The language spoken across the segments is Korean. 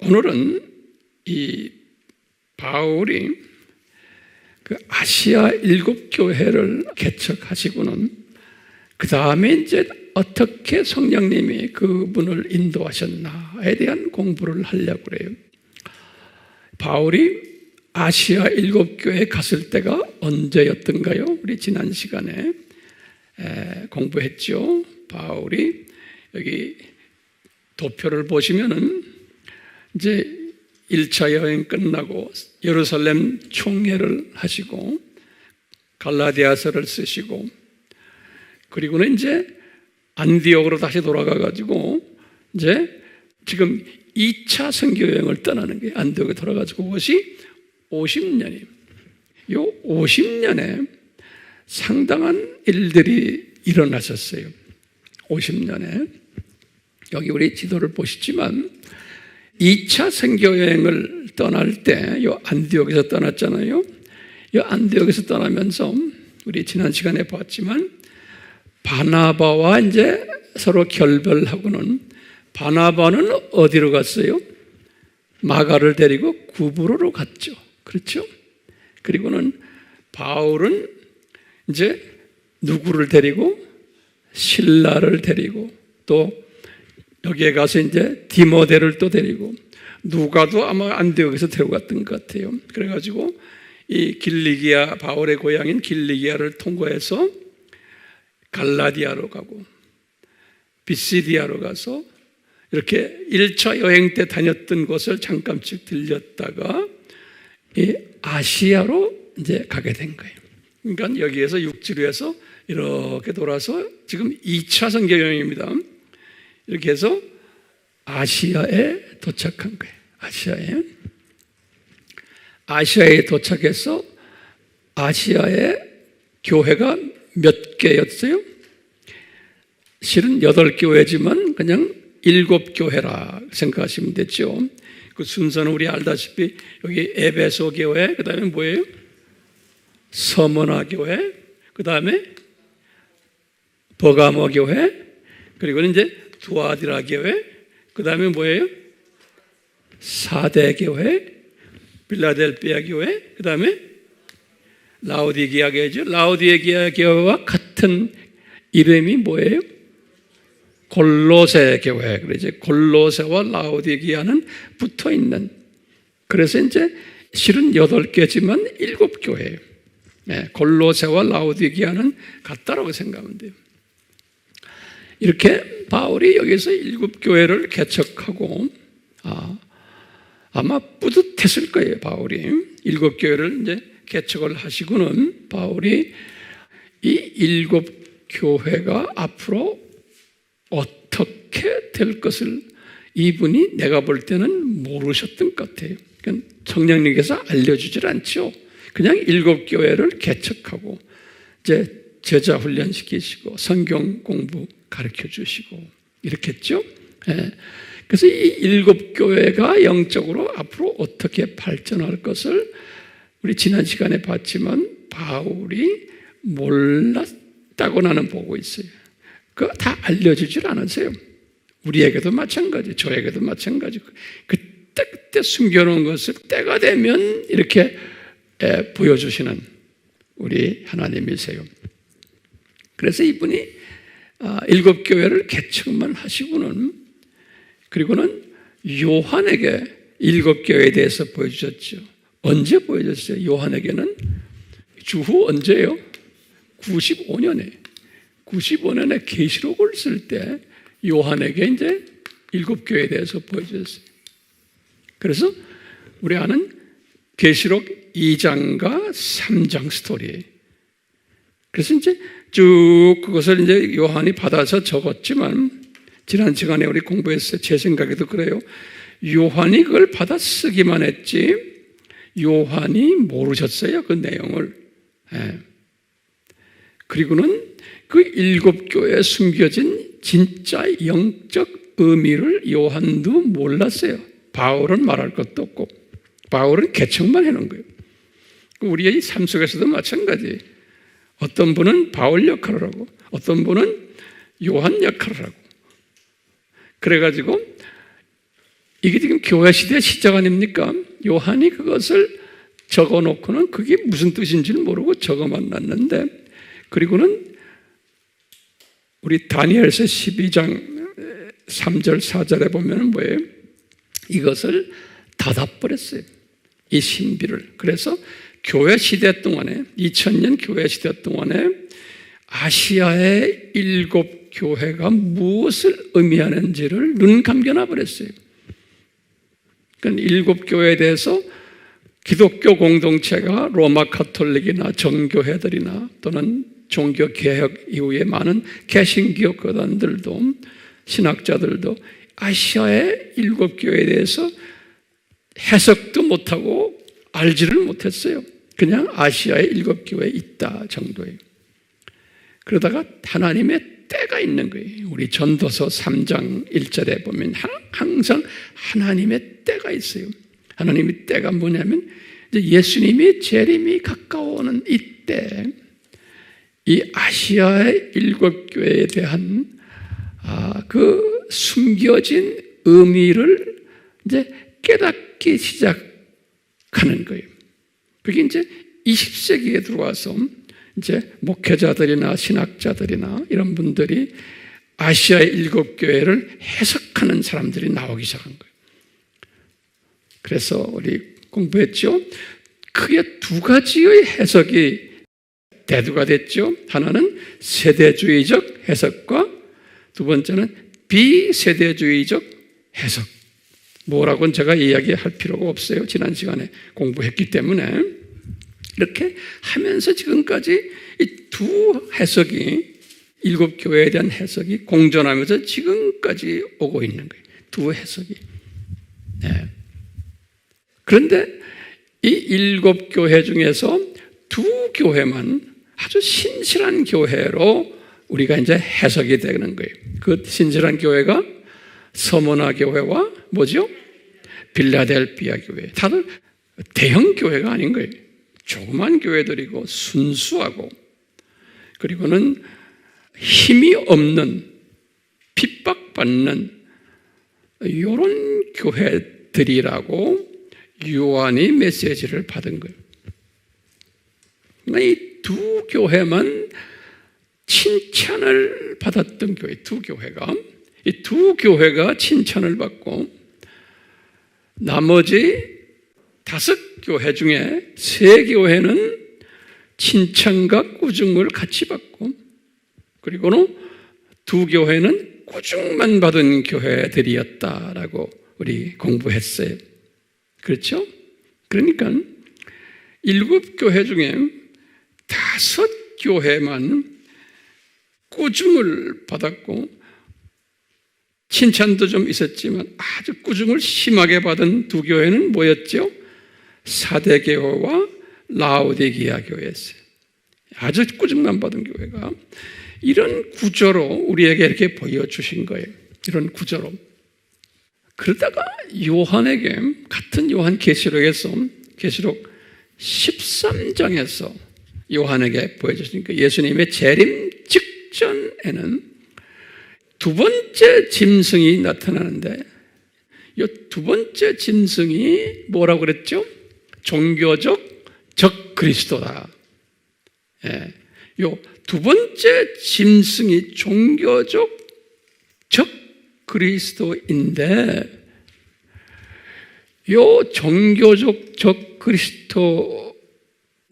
오늘은 이 바울이 그 아시아 7교회를 개척하시고는 그 다음에 이제 어떻게 성령님이 그분을 인도하셨나에 대한 공부를 하려고 그래요. 바울이 아시아 7교회에 갔을 때가 언제였던가요? 우리 지난 시간에 공부했죠. 바울이 여기 도표를 보시면은 이제 1차 여행 끝나고 예루살렘 총회를 하시고 갈라디아서를 쓰시고 그리고는 이제 안디옥으로 다시 돌아가가지고 이제 지금 2차 선교 여행을 떠나는 게 안디옥에 돌아가지고 그것이 50년이에요. 이 50년에 상당한 일들이 일어나셨어요. 50년에 여기 우리 지도를 보시지만 2차 선교 여행을 떠날 때 이 안디옥에서 떠났잖아요. 이 안디옥에서 떠나면서 우리 지난 시간에 봤지만 바나바와 이제 서로 결별하고는 바나바는 어디로 갔어요? 마가를 데리고 구브로로 갔죠. 그렇죠? 그리고는 바울은 이제 누구를 데리고 실라를 데리고 또 여기에 가서 이제 디모데를 또 데리고 누가도 아마 안디옥에서 데려갔던 것 같아요. 그래가지고 이 길리기아 바울의 고향인 길리기아를 통과해서 갈라디아로 가고 비시디아로 가서 이렇게 1차 여행 때 다녔던 곳을 잠깐씩 들렸다가 이 아시아로 이제 가게 된 거예요. 그러니까 여기에서 육지로 해서 이렇게 돌아서 지금 2차 선교 여행입니다. 이렇게 해서 아시아에 도착한 거예요. 아시아에 도착해서 아시아의 교회가 몇 개였어요? 실은 8교회지만 그냥 7교회라 생각하시면 되죠. 그 순서는 우리 알다시피 여기 에베소 교회, 그 다음에 뭐예요? 서머나 교회, 그 다음에 버가모 교회, 그리고 이제 두아디라 교회, 그 다음에 뭐예요? 사대 교회, 빌라델피아 교회, 그 다음에 라오디게아 교회죠. 라오디게아 교회와 같은 이름이 뭐예요? 골로새 교회. 그래서 골로새와 라오디게아는 붙어 있는. 그래서 이제 실은 8개지만 7교회예요. 네, 골로새와 라오디게아는 같다라고 생각하면 돼요. 이렇게 바울이 여기서 7교회를 개척하고 아마 뿌듯했을 거예요. 바울이 7교회를 이제 개척을 하시고는 바울이 이 7교회가 앞으로 어떻게 될 것을 이분이 내가 볼 때는 모르셨던 것 같아요. 그러니까 성령님께서 알려주질 않죠. 그냥 7교회를 개척하고 이제 제자 훈련시키시고 성경 공부 가르쳐 주시고 이렇게 했죠. 예. 그래서 이 7교회가 영적으로 앞으로 어떻게 발전할 것을 우리 지난 시간에 봤지만 바울이 몰랐다고 나는 보고 있어요. 그거 다 알려주질 않았어요. 우리에게도 마찬가지, 저에게도 마찬가지. 그때 숨겨놓은 것을 때가 되면 이렇게 보여주시는 우리 하나님이세요. 그래서 이분이 7교회를 개척만 하시고는 그리고는 요한에게 7교회에 대해서 보여주셨죠. 언제 보여줬어요? 요한에게는 주후 언제예요? 95년에 계시록을 쓸 때 요한에게 이제 7교회에 대해서 보여줬어요. 그래서 우리 아는 계시록 2장과 3장 스토리. 그래서 이제 쭉 그것을 이제 요한이 받아서 적었지만 지난 시간에 우리 공부했어요. 제 생각에도 그래요. 요한이 그걸 받아 쓰기만 했지 요한이 모르셨어요. 그 내용을. 예. 그리고는 그 7교회에 숨겨진 진짜 영적 의미를 요한도 몰랐어요. 바울은 말할 것도 없고 바울은 개척만 해놓은 거예요. 우리의 삶 속에서도 마찬가지. 어떤 분은 바울 역할을 하고 어떤 분은 요한 역할을 하고 그래가지고 이게 지금 교회 시대의 시작 아닙니까? 요한이 그것을 적어놓고는 그게 무슨 뜻인지를 모르고 적어만 놨는데, 그리고는 우리 다니엘서 12장 3절 4절에 보면 뭐예요? 이것을 닫아버렸어요, 이 신비를. 그래서 교회 시대 동안에, 2000년 교회 시대 동안에 아시아의 7교회가 무엇을 의미하는지를 눈 감겨놔 버렸어요. 그러니까 7교회에 대해서 기독교 공동체가 로마 가톨릭이나 정교회들이나 또는 종교개혁 이후에 많은 개신교 교단들도, 신학자들도 아시아의 7교회에 대해서 해석도 못하고 알지를 못했어요. 그냥 아시아의 7교회에 있다 정도예요. 그러다가 하나님의 때가 있는 거예요. 우리 전도서 3장 1절에 보면 항상 하나님의 때가 있어요. 하나님의 때가 뭐냐면 이제 예수님이 재림이 가까워오는 이때, 이 아시아의 7교회에 대한 그 숨겨진 의미를 이제 깨닫기 시작하는 거예요. 그게 이제 20세기에 들어와서 이제 목회자들이나 신학자들이나 이런 분들이 아시아의 7교회를 해석하는 사람들이 나오기 시작한 거예요. 그래서 우리 공부했죠. 크게 두 가지의 해석이 대두가 됐죠. 하나는 세대주의적 해석과 두 번째는 비세대주의적 해석. 뭐라고는 제가 이야기할 필요가 없어요. 지난 시간에 공부했기 때문에. 이렇게 하면서 지금까지 이 두 해석이, 7교회에 대한 해석이 공존하면서 지금까지 오고 있는 거예요. 두 해석이. 네. 그런데 이 7교회 중에서 두 교회만 아주 신실한 교회로 우리가 이제 해석이 되는 거예요. 그 신실한 교회가 서머나 교회와 뭐죠? 빌라델피아 교회. 다들 대형 교회가 아닌 거예요. 조그만 교회들이고 순수하고, 그리고는 힘이 없는, 핍박받는 이런 교회들이라고 요한이 메시지를 받은 거예요. 이 두 교회만 칭찬을 받았던 교회, 두 교회가, 이 두 교회가 칭찬을 받고 나머지 5교회 중에 3교회는 칭찬과 꾸중을 같이 받고, 그리고는 2교회는 꾸중만 받은 교회들이었다라고 우리 공부했어요. 그렇죠? 그러니까 7교회 중에 5교회만 꾸중을 받았고, 칭찬도 좀 있었지만 아주 꾸중을 심하게 받은 2교회는 뭐였죠? 사대교회와 라오디게아 교회였어요. 아주 꾸중만 받은 교회가. 이런 구조로 우리에게 이렇게 보여주신 거예요. 이런 구조로. 그러다가 요한에게, 같은 요한 계시록에서, 계시록 13장에서 요한에게 보여주시니까 예수님의 재림 직전에는 두 번째 짐승이 나타나는데, 이 두 번째 짐승이 뭐라고 그랬죠? 종교적 적 그리스도다. 예. 요 두 번째 짐승이 종교적 적 그리스도인데, 요 종교적 적 그리스도,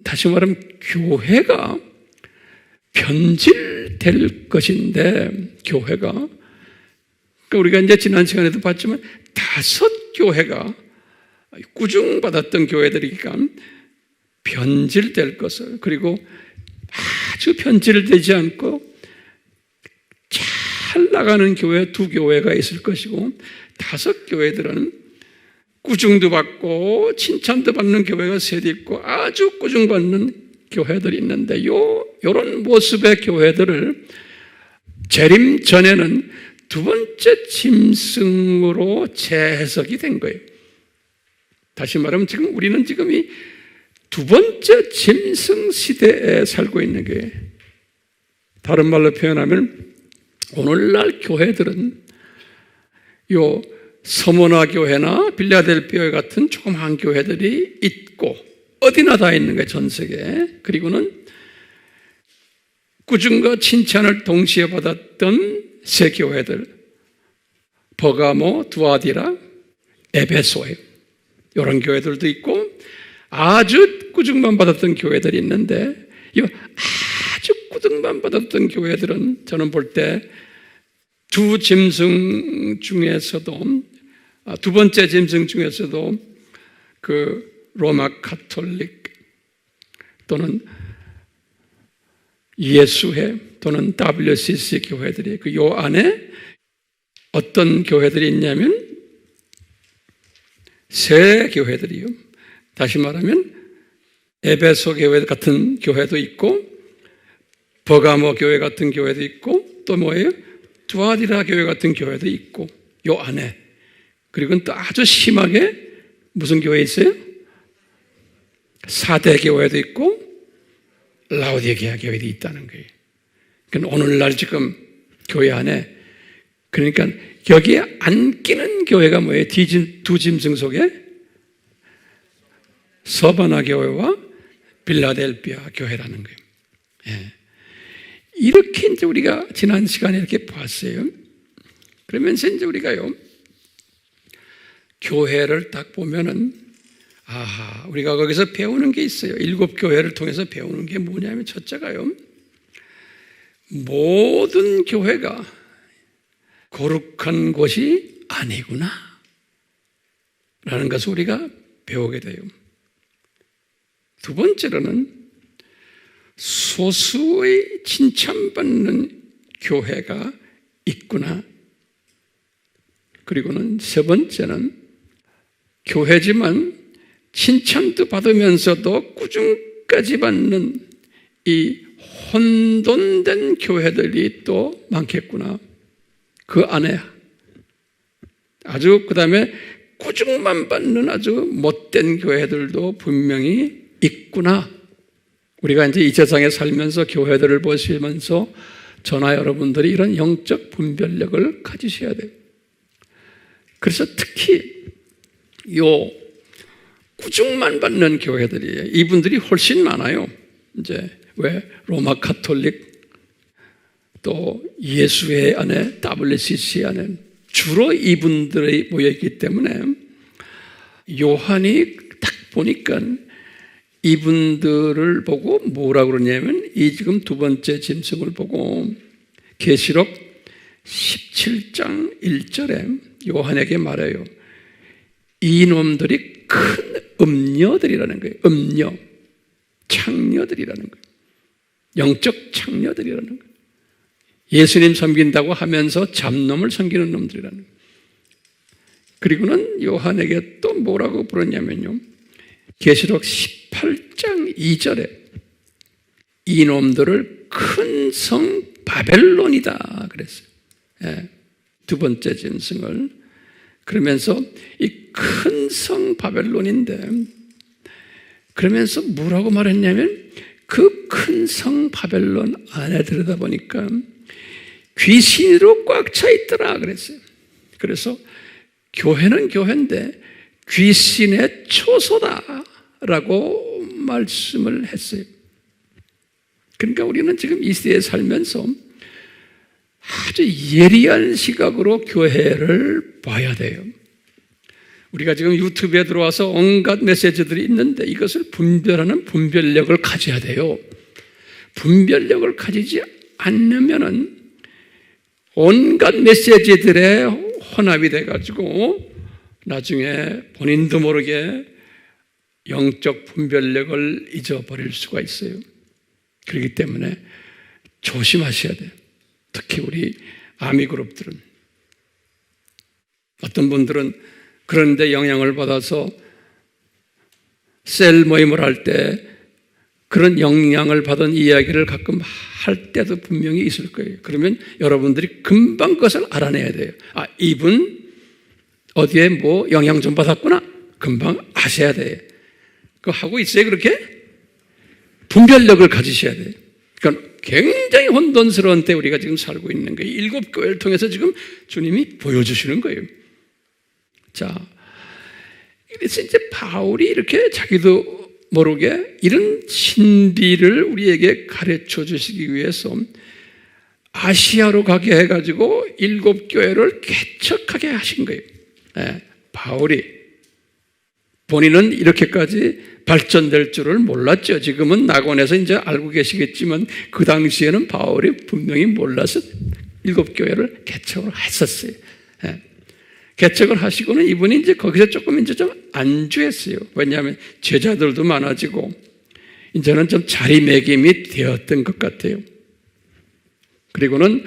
다시 말하면 교회가 변질될 것인데, 교회가, 그러니까 우리가 이제 지난 시간에도 봤지만 5교회가 꾸중받았던 교회들이니까 변질될 것을, 그리고 아주 변질되지 않고 잘 나가는 교회 2교회가 있을 것이고, 5교회들은 꾸중도 받고 칭찬도 받는 교회가 3대 있고 아주 꾸중받는 교회들이 있는데, 요런 모습의 교회들을 재림 전에는 두 번째 짐승으로 재해석이 된 거예요. 다시 말하면 지금 우리는 지금 이 두 번째 짐승 시대에 살고 있는 거예요. 다른 말로 표현하면 오늘날 교회들은 요 서머나 교회나 빌라델피아 같은 조그마한 교회들이 있고 어디나 다 있는 거예요, 전 세계에. 그리고는 꾸중과 칭찬을 동시에 받았던 세 교회들, 버가모, 두아디라, 에베소예요. 이런 교회들도 있고 아주 꾸중만 받았던 교회들이 있는데, 이 아주 꾸중만 받았던 교회들은 저는 볼 때 두 짐승 중에서도, 두 번째 짐승 중에서도 그 로마 카톨릭 또는 예수회 또는 WCC 교회들이 그 요 안에 어떤 교회들이 있냐면 세 교회들이요. 다시 말하면 에베소 교회 같은 교회도 있고 버가모 교회 같은 교회도 있고 또 뭐예요? 두아디라 교회 같은 교회도 있고 요 안에. 그리고 또 아주 심하게 무슨 교회 있어요? 사대 교회도 있고 라오디게아 교회도 있다는 거예요. 그러니까 오늘날 지금 교회 안에, 그러니까 여기에 안 끼는 교회가 뭐예요? 두 짐승 속에 서바나 교회와 빌라델피아 교회라는 거예요. 예. 이렇게 이제 우리가 지난 시간에 이렇게 봤어요. 그러면서 이제 우리가요, 교회를 딱 보면은, 아하, 우리가 거기서 배우는 게 있어요. 7교회를 통해서 배우는 게 뭐냐면, 첫째가요, 모든 교회가 거룩한 곳이 아니구나 라는 것을 우리가 배우게 돼요. 두 번째로는 소수의 칭찬받는 교회가 있구나. 그리고는 세 번째는 교회지만 칭찬도 받으면서도 꾸중까지 받는 이 혼돈된 교회들이 또 많겠구나. 그 안에 아주 그 다음에 꾸중만 받는 아주 못된 교회들도 분명히 있구나. 우리가 이제 이 세상에 살면서 교회들을 보시면서 저나 여러분들이 이런 영적 분별력을 가지셔야 돼요. 그래서 특히 요 꾸중만 받는 교회들이에요. 이분들이 훨씬 많아요. 이제 왜 로마 카톨릭 또 예수회 안에 WCC 안에 주로 이분들이 모여있기 때문에 요한이 딱 보니까 이분들을 보고 뭐라고 그러냐면 이 지금 두 번째 짐승을 보고 계시록 17장 1절에 요한에게 말해요. 이놈들이 큰 음녀들이라는 거예요. 음녀, 창녀들이라는 거예요. 영적 창녀들이라는 거예요. 예수님 섬긴다고 하면서 잡놈을 섬기는 놈들이라는 거예요. 그리고는 요한에게 또 뭐라고 부르냐면요, 계시록 18장 2절에 이놈들을 큰 성 바벨론이다 그랬어요. 예, 두 번째 짐승을. 그러면서 이 큰 성 바벨론인데, 그러면서 뭐라고 말했냐면 그 큰 성 바벨론 안에 들여다보니까 귀신으로 꽉 차 있더라 그랬어요. 그래서 교회는 교회인데 귀신의 초소다라고 말씀을 했어요. 그러니까 우리는 지금 이 시대에 살면서 아주 예리한 시각으로 교회를 봐야 돼요. 우리가 지금 유튜브에 들어와서 온갖 메시지들이 있는데 이것을 분별하는 분별력을 가져야 돼요. 분별력을 가지지 않으면은 온갖 메시지들에 혼합이 돼가지고 나중에 본인도 모르게 영적 분별력을 잊어버릴 수가 있어요. 그렇기 때문에 조심하셔야 돼요. 특히 우리 아미그룹들은. 어떤 분들은 그런데 영향을 받아서 셀 모임을 할 때 그런 영향을 받은 이야기를 가끔 할 때도 분명히 있을 거예요. 그러면 여러분들이 금방 그것을 알아내야 돼요. 아, 이분 어디에 뭐 영향 좀 받았구나. 금방 아셔야 돼요. 그거 하고 있어요, 그렇게? 분별력을 가지셔야 돼요. 그러니까 굉장히 혼돈스러운 때 우리가 지금 살고 있는 거예요. 7교회를 통해서 지금 주님이 보여주시는 거예요. 자, 그래서 이제 바울이 이렇게 자기도 모르게 이런 신비를 우리에게 가르쳐 주시기 위해서 아시아로 가게 해가지고 7교회를 개척하게 하신 거예요. 바울이 본인은 이렇게까지 발전될 줄을 몰랐죠. 지금은 낙원에서 이제 알고 계시겠지만 그 당시에는 바울이 분명히 몰라서 7교회를 개척을 했었어요. 개척을 하시고는 이분이 이제 거기서 조금 이제 좀 안주했어요. 왜냐하면 제자들도 많아지고 이제는 좀 자리매김이 되었던 것 같아요. 그리고는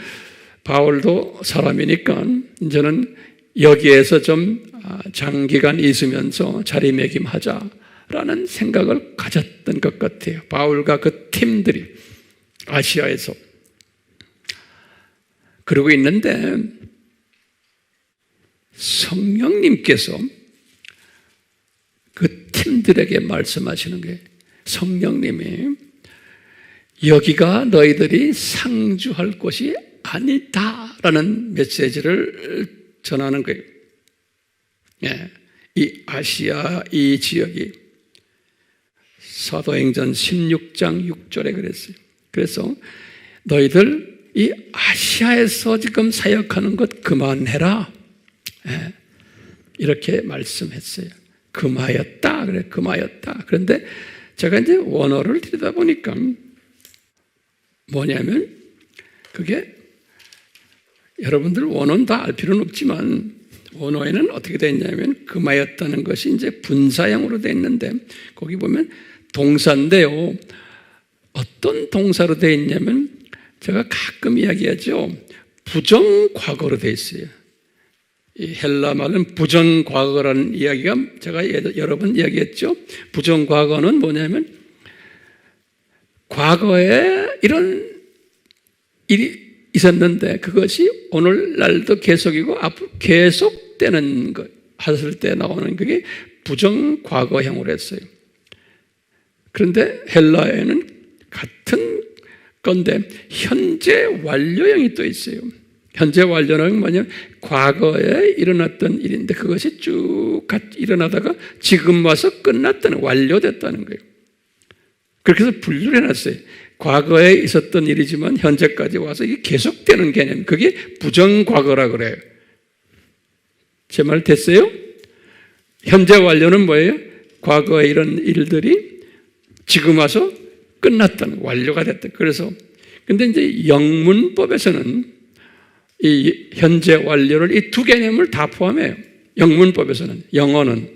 바울도 사람이니까 이제는 여기에서 좀 장기간 있으면서 자리매김하자라는 생각을 가졌던 것 같아요. 바울과 그 팀들이 아시아에서 그러고 있는데 성령님께서 그 팀들에게 말씀하시는 게 성령님이 여기가 너희들이 상주할 곳이 아니다라는 메시지를 전하는 거예요. 이 아시아 이 지역이 사도행전 16장 6절에 그랬어요. 그래서 너희들 이 아시아에서 지금 사역하는 것 그만해라. 이렇게 말씀했어요. 금하였다. 그래, 금하였다. 그런데 제가 이제 원어를 들여다보니까 뭐냐면 그게 여러분들 원어는 다 알 필요는 없지만 원어에는 어떻게 되어 있냐면 금하였다는 것이 이제 분사형으로 되어 있는데 거기 보면 동사인데요. 어떤 동사로 되어 있냐면 제가 가끔 이야기하죠. 부정과거로 되어 있어요. 이 헬라 말은 부정과거라는 이야기가 제가 여러 번 이야기했죠. 부정과거는 뭐냐면 과거에 이런 일이 있었는데 그것이 오늘날도 계속이고 앞으로 계속되는 것 하실 때 나오는 그게 부정과거형으로 했어요. 그런데 헬라에는 같은 건데 현재 완료형이 또 있어요. 현재 완료는 뭐냐면 과거에 일어났던 일인데 그것이 쭉 일어나다가 지금 와서 끝났다는 완료됐다는 거예요. 그렇게 해서 분류를 해놨어요. 과거에 있었던 일이지만 현재까지 와서 이게 계속되는 개념. 그게 부정과거라 그래요. 제 말 됐어요? 현재 완료는 뭐예요? 과거에 이런 일들이 지금 와서 끝났다는 완료가 됐다. 그래서 근데 이제 영문법에서는 이 현재 완료를 이 두 개념을 다 포함해요. 영문법에서는 영어는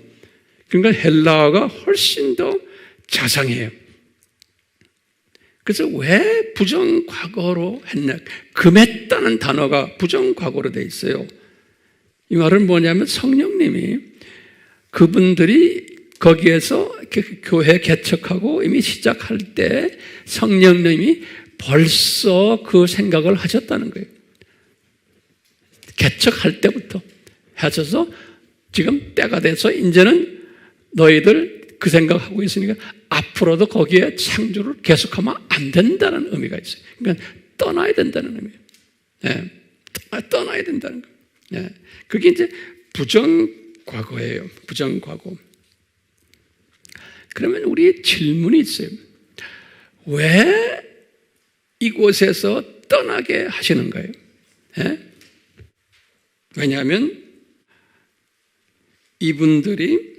그러니까 헬라어가 훨씬 더 자상해요. 그래서 왜 부정과거로 했냐? 금했다는 단어가 부정과거로 돼 있어요. 이 말은 뭐냐면 성령님이 그분들이 거기에서 교회 개척하고 이미 시작할 때 성령님이 벌써 그 생각을 하셨다는 거예요. 개척할 때부터 하셔서 지금 때가 돼서 이제는 너희들 그 생각하고 있으니까 앞으로도 거기에 창조를 계속하면 안 된다는 의미가 있어요. 그러니까 떠나야 된다는 의미예요. 떠나야 된다는 거예요. 그게 이제 부정과거예요. 부정과거. 그러면 우리 질문이 있어요. 왜 이곳에서 떠나게 하시는 거예요? 왜냐하면 이분들이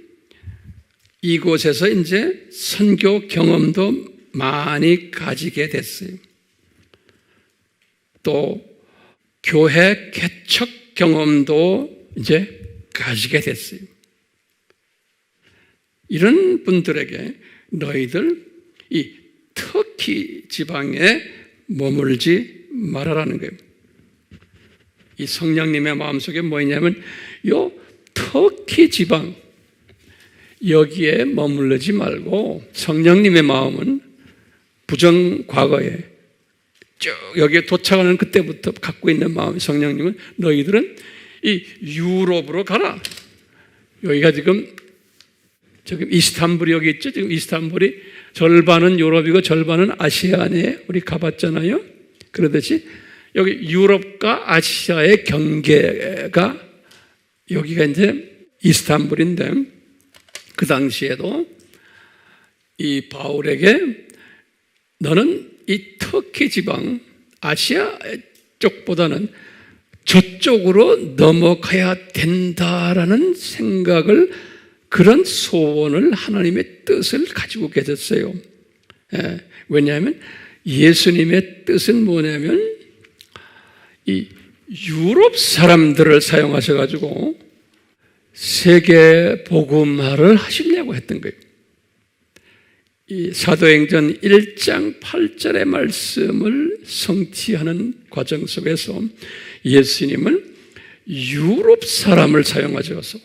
이곳에서 이제 선교 경험도 많이 가지게 됐어요. 또 교회 개척 경험도 이제 가지게 됐어요. 이런 분들에게 너희들 이 터키 지방에 머물지 말아라는 거예요. 이 성령님의 마음속에 뭐 있냐면 요 터키 지방 여기에 머무르지 말고 성령님의 마음은 부정과거에 쭉 여기에 도착하는 그때부터 갖고 있는 마음 성령님은 너희들은 이 유럽으로 가라. 여기가 지금 이스탄불이 여기 있죠. 지금 이스탄불이 절반은 유럽이고 절반은 아시아에 우리 가봤잖아요. 그러듯이 여기 유럽과 아시아의 경계가 여기가 이제 이스탄불인데 그 당시에도 이 바울에게 너는 이 터키 지방 아시아 쪽보다는 저쪽으로 넘어가야 된다라는 생각을, 그런 소원을, 하나님의 뜻을 가지고 계셨어요. 왜냐하면 예수님의 뜻은 뭐냐면 이 유럽 사람들을 사용하셔가지고 세계 복음화를 하시려고 했던 거예요. 이 사도행전 1장 8절의 말씀을 성취하는 과정 속에서 예수님은 유럽 사람을 사용하셔서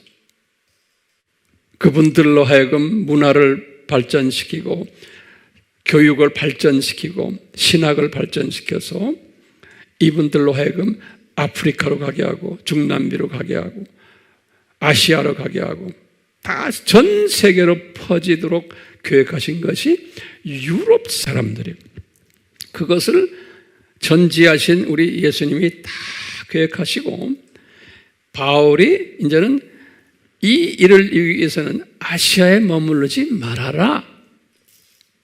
그분들로 하여금 문화를 발전시키고 교육을 발전시키고 신학을 발전시켜서 이분들로 하여금 아프리카로 가게 하고 중남미로 가게 하고 아시아로 가게 하고 다 전 세계로 퍼지도록 계획하신 것이 유럽 사람들이에요. 그것을 전지하신 우리 예수님이 다 계획하시고 바울이 이제는 이 일을 이루기 위해서는 아시아에 머무르지 말아라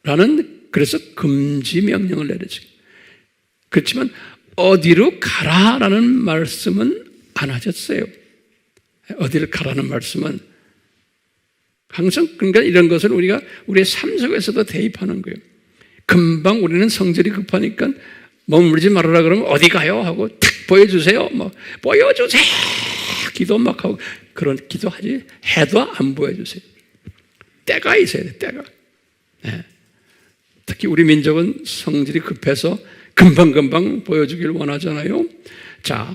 라는, 그래서 금지 명령을 내리죠. 그렇지만 어디로 가라라는 말씀은 안 하셨어요. 어디를 가라는 말씀은 항상, 그러니까 이런 것을 우리가 우리의 삶 속에서도 대입하는 거예요. 금방 우리는 성질이 급하니까 머물지 말아라 그러면 어디 가요? 하고 탁 보여주세요. 뭐 보여주세요. 기도 막 하고 그런 기도하지 해도 안 보여주세요. 때가 있어야 돼, 때가. 네. 특히 우리 민족은 성질이 급해서 금방금방 보여주길 원하잖아요. 자,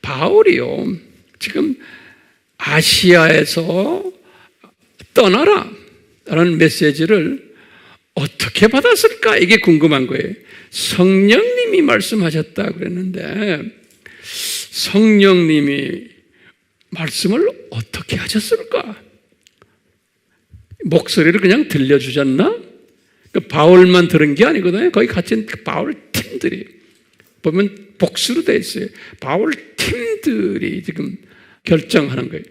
바울이요, 지금 아시아에서 떠나라 라는 메시지를 어떻게 받았을까? 이게 궁금한 거예요. 성령님이 말씀하셨다 그랬는데 성령님이 말씀을 어떻게 하셨을까? 목소리를 그냥 들려주셨나? 바울만 들은 게 아니거든요. 거기 같이 바울 팀들이 보면 복수로 되어 있어요. 바울 팀들이 지금 결정하는 거예요.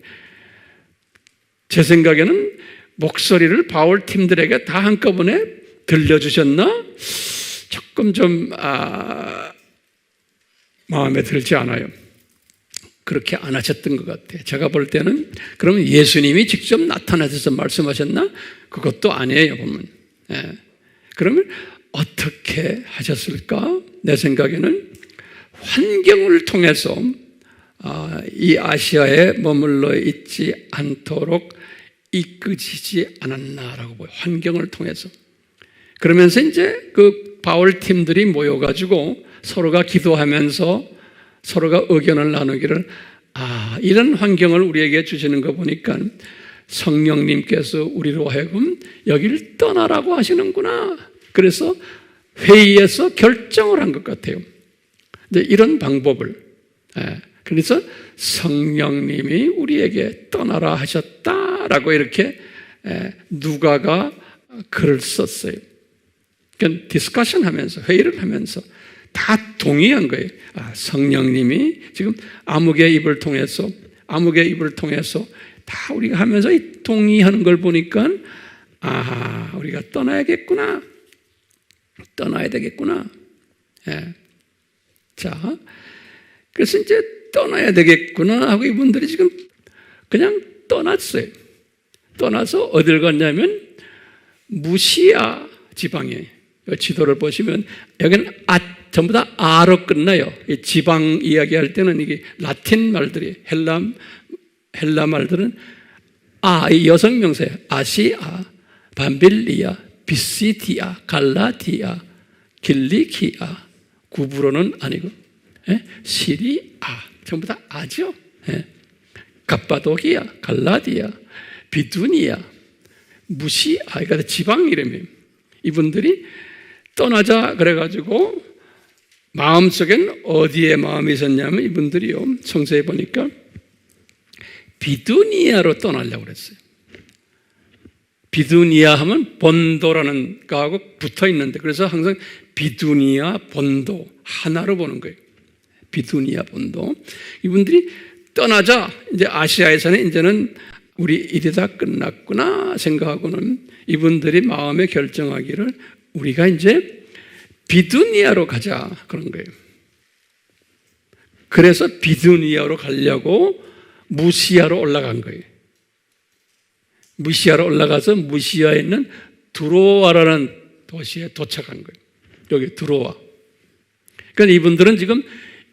제 생각에는 목소리를 바울 팀들에게 다 한꺼번에 들려주셨나? 조금 좀 마음에 들지 않아요. 그렇게 안 하셨던 것 같아요. 제가 볼 때는 그러면 예수님이 직접 나타나셔서 말씀하셨나? 그것도 아니에요, 보면. 그러면 어떻게 하셨을까? 내 생각에는 환경을 통해서 이 아시아에 머물러 있지 않도록 이끄시지 않았나라고 보여요. 환경을 통해서. 그러면서 이제 그 바울 팀들이 모여가지고 서로가 기도하면서 서로가 의견을 나누기를, 이런 환경을 우리에게 주시는 거 보니까 성령님께서 우리로 하여금 여기를 떠나라고 하시는구나. 그래서 회의에서 결정을 한 것 같아요. 이제 이런 방법을. 그래서 성령님이 우리에게 떠나라 하셨다라고 이렇게 누가가 글을 썼어요. 그러니까 디스커션 하면서, 회의를 하면서 다 동의한 거예요. 성령님이 지금 암흑의 입을 통해서 다 우리가 하면서 동의하는 걸 보니까 우리가 떠나야 되겠구나. 자, 그래서 이제 떠나야 되겠구나 하고 이분들이 지금 그냥 떠났어요. 떠나서 어딜 갔냐면 무시아 지방에, 지도를 보시면 여기는 전부 다 아로 끝나요. 지방 이야기할 때는 이게 라틴 말들이, 헬라 말들은 이 여성 명사예요. 아시아, 밤빌리아, 비시디아, 갈라디아, 길리키아, 구브로는 아니고 시리아, 전부 다 아죠. 갑바도기아, 갈라디아, 비두니아, 무시아, 그러니까 지방 이름이에요. 이분들이 떠나자 그래가지고 마음속엔 어디에 마음이 있었냐면 이분들이요, 성서에 보니까 비두니아로 떠나려고 그랬어요. 비두니아 하면 본도라는 거하고 붙어 있는데, 그래서 항상 비두니아 본도 하나로 보는 거예요. 비두니아 본도. 이분들이 떠나자, 이제 아시아에서는 이제는 우리 일이 다 끝났구나 생각하고는 이분들이 마음에 결정하기를 우리가 이제 비두니아로 가자 그런 거예요. 그래서 비두니아로 가려고 무시아로 올라간 거예요. 무시아로 올라가서 무시아에 있는 드로아라는 도시에 도착한 거예요. 여기 드로아. 그러니까 이분들은 지금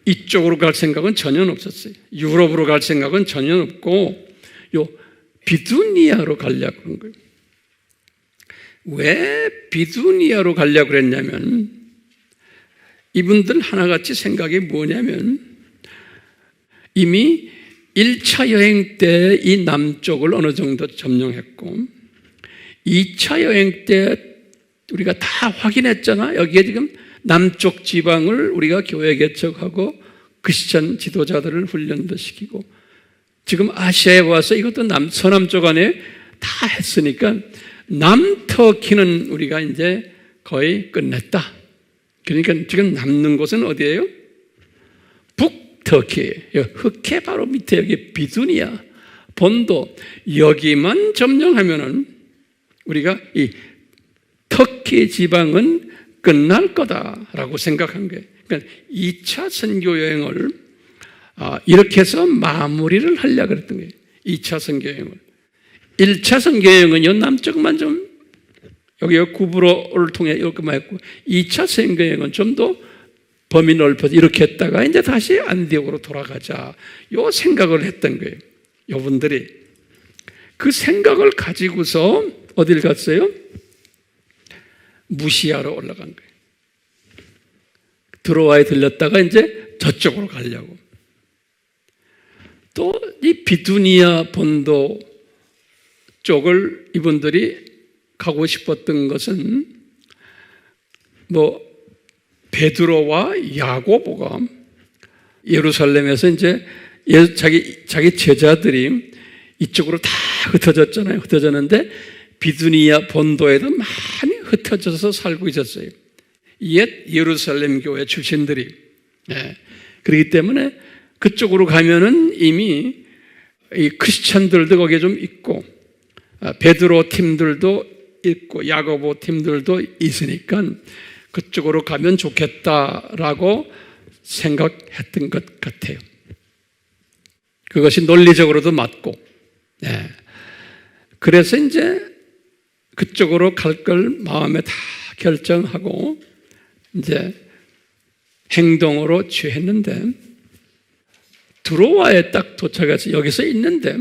이쪽으로 갈 생각은 전혀 없었어요. 유럽으로 갈 생각은 전혀 없고 요 비두니아로 가려고 그런 거예요. 왜 비두니아로 가려고 그랬냐면 이분들 하나같이 생각이 뭐냐면 이미 1차 여행 때 이 남쪽을 어느 정도 점령했고 2차 여행 때 우리가 다 확인했잖아. 여기에 지금 남쪽 지방을 우리가 교회 개척하고 크리스천 지도자들을 훈련도 시키고 지금 아시아에 와서 이것도 서남쪽 안에 다 했으니까 남터키는 우리가 이제 거의 끝냈다. 그러니까 지금 남는 곳은 어디예요? 북터키예요. 흑해 바로 밑에 여기 비두니아, 본도 여기만 점령하면은 우리가 이 터키 지방은 끝날 거다라고 생각한 거예요. 그러니까 2차 선교 여행을 이렇게 해서 마무리를 하려고 그랬던 거예요. 2차 선교 여행을. 1차 선교 여행은요, 남쪽만 좀, 여기 구브로를 통해 이렇게만 했고, 2차 선교 여행은 좀 더 범위 넓혀서 이렇게 했다가 이제 다시 안디옥으로 돌아가자. 요 생각을 했던 거예요. 여러분들이. 그 생각을 가지고서 어딜 갔어요? 무시아로 올라간 거예요. 드로아에 들렸다가 이제 저쪽으로 가려고. 또 이 비두니아 본도 쪽을 이분들이 가고 싶었던 것은 뭐 베드로와 야고보가 예루살렘에서 이제 자기 제자들이 이쪽으로 다 흩어졌잖아요. 흩어졌는데 비두니아 본도에도 많이 흩어져서 살고 있었어요. 옛 예루살렘 교회 출신들이. 네. 그렇기 때문에 그쪽으로 가면은 이미 이 크리스찬들도 거기에 좀 있고 베드로 팀들도 있고 야고보 팀들도 있으니까 그쪽으로 가면 좋겠다라고 생각했던 것 같아요. 그것이 논리적으로도 맞고. 네. 그래서 이제 그쪽으로 갈 걸 마음에 다 결정하고 이제 행동으로 취했는데 드로아에 딱 도착해서 여기서 있는데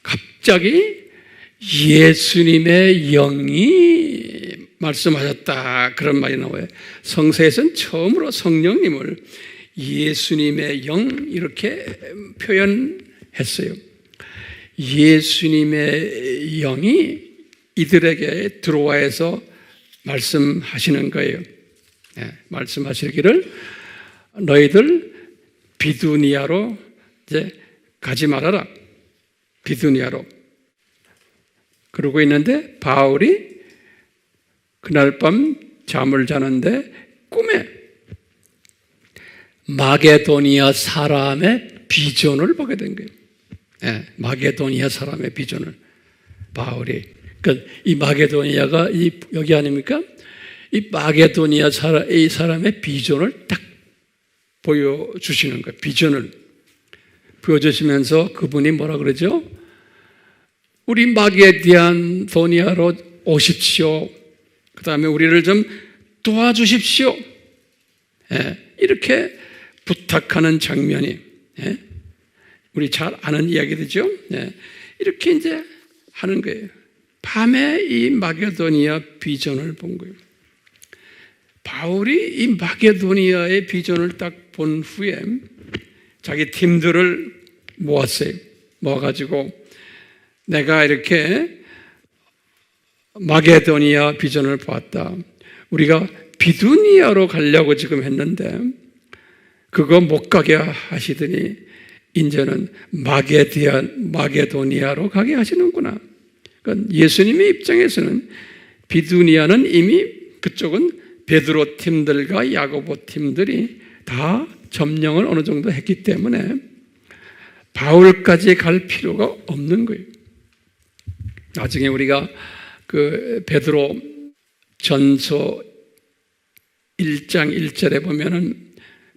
갑자기 예수님의 영이 말씀하셨다 그런 말이 나와요. 성서에서는 처음으로 성령님을 예수님의 영 이렇게 표현했어요. 예수님의 영이 이들에게 드로아에서 말씀하시는 거예요. 네, 말씀하시기를 너희들 비두니아로 이제 가지 말아라. 비두니아로. 그러고 있는데 바울이 그날 밤 잠을 자는데 꿈에 마게도니아 사람의 비전을 보게 된 거예요. 네, 마게도니아 사람의 비전을 바울이. 그러니까 이 마게도니아가 여기 아닙니까? 이 마게도니아 이 사람의 비전을 딱 보여주시는 거예요. 비전을 보여주시면서 그분이 뭐라 그러죠? 우리 마게도니아로 오십시오. 그 다음에 우리를 좀 도와주십시오. 예, 이렇게 부탁하는 장면이 우리 잘 아는 이야기들이죠. 예, 이렇게 이제 하는 거예요. 밤에 이 마게도니아 비전을 본 거예요. 바울이 이 마게도니아의 비전을 딱 본 후에 자기 팀들을 모았어요. 모아가지고 내가 이렇게 마게도니아 비전을 보았다. 우리가 비두니아로 가려고 지금 했는데 그거 못 가게 하시더니 이제는 마게도니아로 가게 하시는구나. 그러니까 예수님의 입장에서는 비두니아는 이미 그쪽은 베드로 팀들과 야고보 팀들이 다 점령을 어느 정도 했기 때문에 바울까지 갈 필요가 없는 거예요. 나중에 우리가 그 베드로 전서 1장 1절에 보면은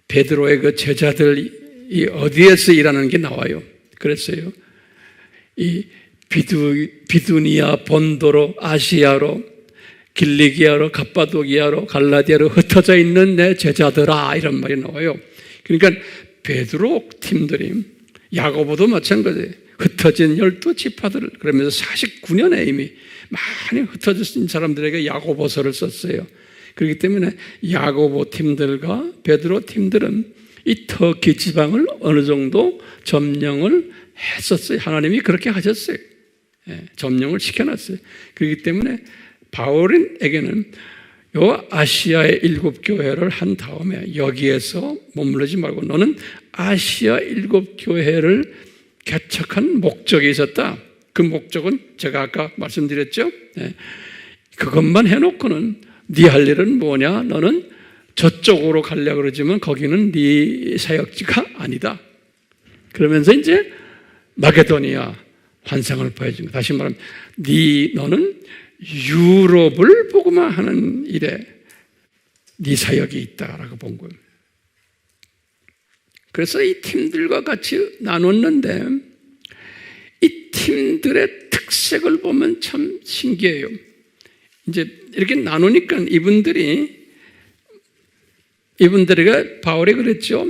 베드로의 그 제자들이 어디에서 일하는 게 나와요. 그랬어요. 이 비두니아 본도로, 아시아로, 길리기아로, 갑바도기아로, 갈라디아로 흩어져 있는 내 제자들아, 이런 말이 나와요. 그러니까 베드로 팀들이, 야고보도 마찬가지예요. 흩어진 12지파들을, 그러면서 49년에 이미 많이 흩어진 사람들에게 야고보서를 썼어요. 그렇기 때문에 야고보 팀들과 베드로 팀들은 이 터키 지방을 어느 정도 점령을 했었어요. 하나님이 그렇게 하셨어요. 점령을 시켜놨어요. 그렇기 때문에 바울에게는 요 아시아의 7교회를 한 다음에 여기에서 머무르지 말고 너는 아시아 7교회를 개척한 목적이 있었다. 그 목적은 제가 아까 말씀드렸죠. 그것만 해놓고는 네 할 일은 뭐냐? 너는 저쪽으로 가려고 그러지만 거기는 네 사역지가 아니다. 그러면서 이제 마게도니아 환상을 보여준 거. 다시 말하면 너는 유럽을 복음화 하는 일에 네 사역이 있다라고 본 거예요. 그래서 이 팀들과 같이 나눴는데 이 팀들의 특색을 보면 참 신기해요. 이제 이렇게 나누니까 이분들에게 바울이 그랬죠.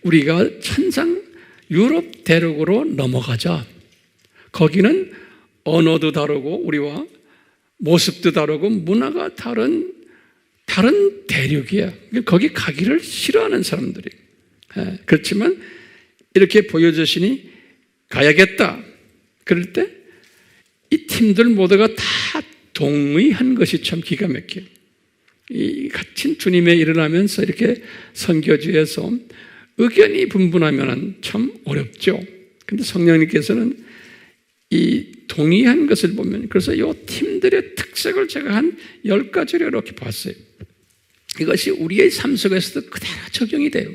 우리가 천상 유럽 대륙으로 넘어가자. 거기는 언어도 다르고 우리와 모습도 다르고 문화가 다른 대륙이야. 거기 가기를 싫어하는 사람들이. 그렇지만 이렇게 보여주시니 가야겠다. 그럴 때 이 팀들 모두가 다 동의한 것이 참 기가 막혀요. 이 갇힌 주님의 일을 하면서 이렇게 선교지에서 의견이 분분하면 참 어렵죠. 그런데 성령님께서는 이 동의한 것을 보면, 그래서 이 팀들의 특색을 제가 한 10가지로 이렇게 봤어요. 이것이 우리의 삶 속에서도 그대로 적용이 돼요.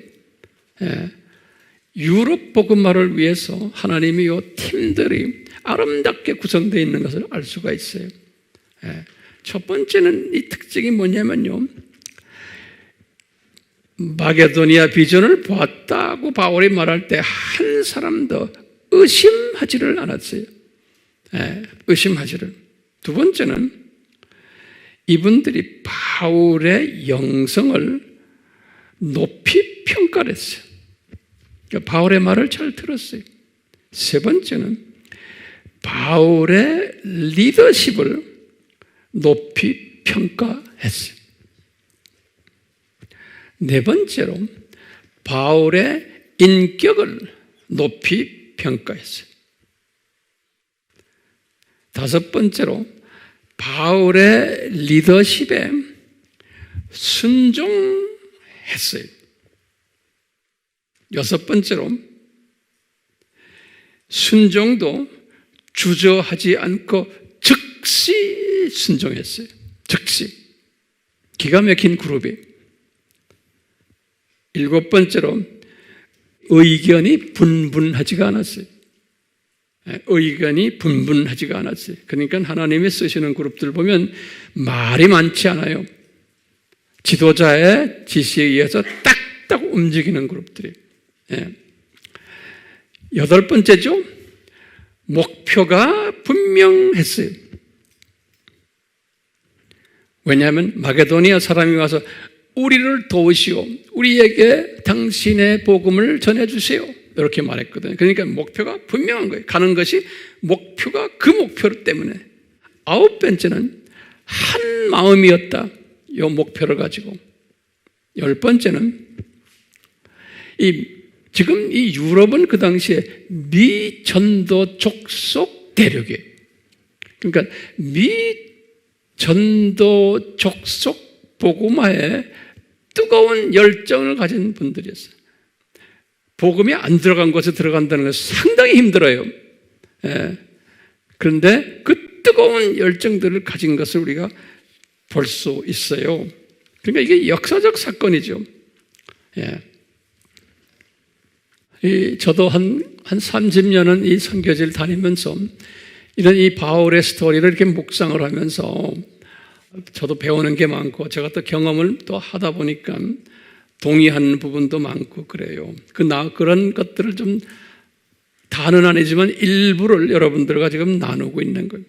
유럽 복음화를 위해서 하나님이 이 팀들이 아름답게 구성되어 있는 것을 알 수가 있어요. 첫 번째는 이 특징이 뭐냐면요, 마게도니아 비전을 보았다고 바울이 말할 때 한 사람도 의심하지를 않았어요. 의심하지를. 두 번째는 이분들이 바울의 영성을 높이 평가를 했어요. 그러니까 바울의 말을 잘 들었어요. 세 번째는 바울의 리더십을 높이 평가했어요. 네 번째로 바울의 인격을 높이 평가했어요. 다섯 번째로 바울의 리더십에 순종했어요. 여섯 번째로 순종도 주저하지 않고 즉시 순종했어요. 즉시. 기가 막힌 그룹이. 일곱 번째로 의견이 분분하지가 않았어요. 의견이 분분하지가 않았어요. 그러니까 하나님이 쓰시는 그룹들 보면 말이 많지 않아요. 지도자의 지시에 의해서 딱딱 움직이는 그룹들이에요. 여덟 번째죠. 목표가 분명했어요. 왜냐하면 마게도니아 사람이 와서 우리를 도우시오. 우리에게 당신의 복음을 전해주세요. 이렇게 말했거든요. 그러니까 목표가 분명한 거예요. 가는 것이 목표가 그 목표 때문에. 아홉 번째는 한 마음이었다. 이 목표를 가지고. 열 번째는 지금 이 유럽은 그 당시에 미전도 족속 대륙이에요. 그러니까 미전도 족속 복음화에 뜨거운 열정을 가진 분들이었어요. 복음이 안 들어간 곳에 들어간다는 것은 상당히 힘들어요. 그런데 그 뜨거운 열정들을 가진 것을 우리가 볼 수 있어요. 그러니까 이게 역사적 사건이죠. 저도 한 30년은 이 선교지를 다니면서 이런 이 바울의 스토리를 이렇게 묵상을 하면서 저도 배우는 게 많고 제가 또 경험을 또 하다 보니까 동의하는 부분도 많고 그래요. 그런 것들을 좀 다는 아니지만 일부를 여러분들과 지금 나누고 있는 거예요.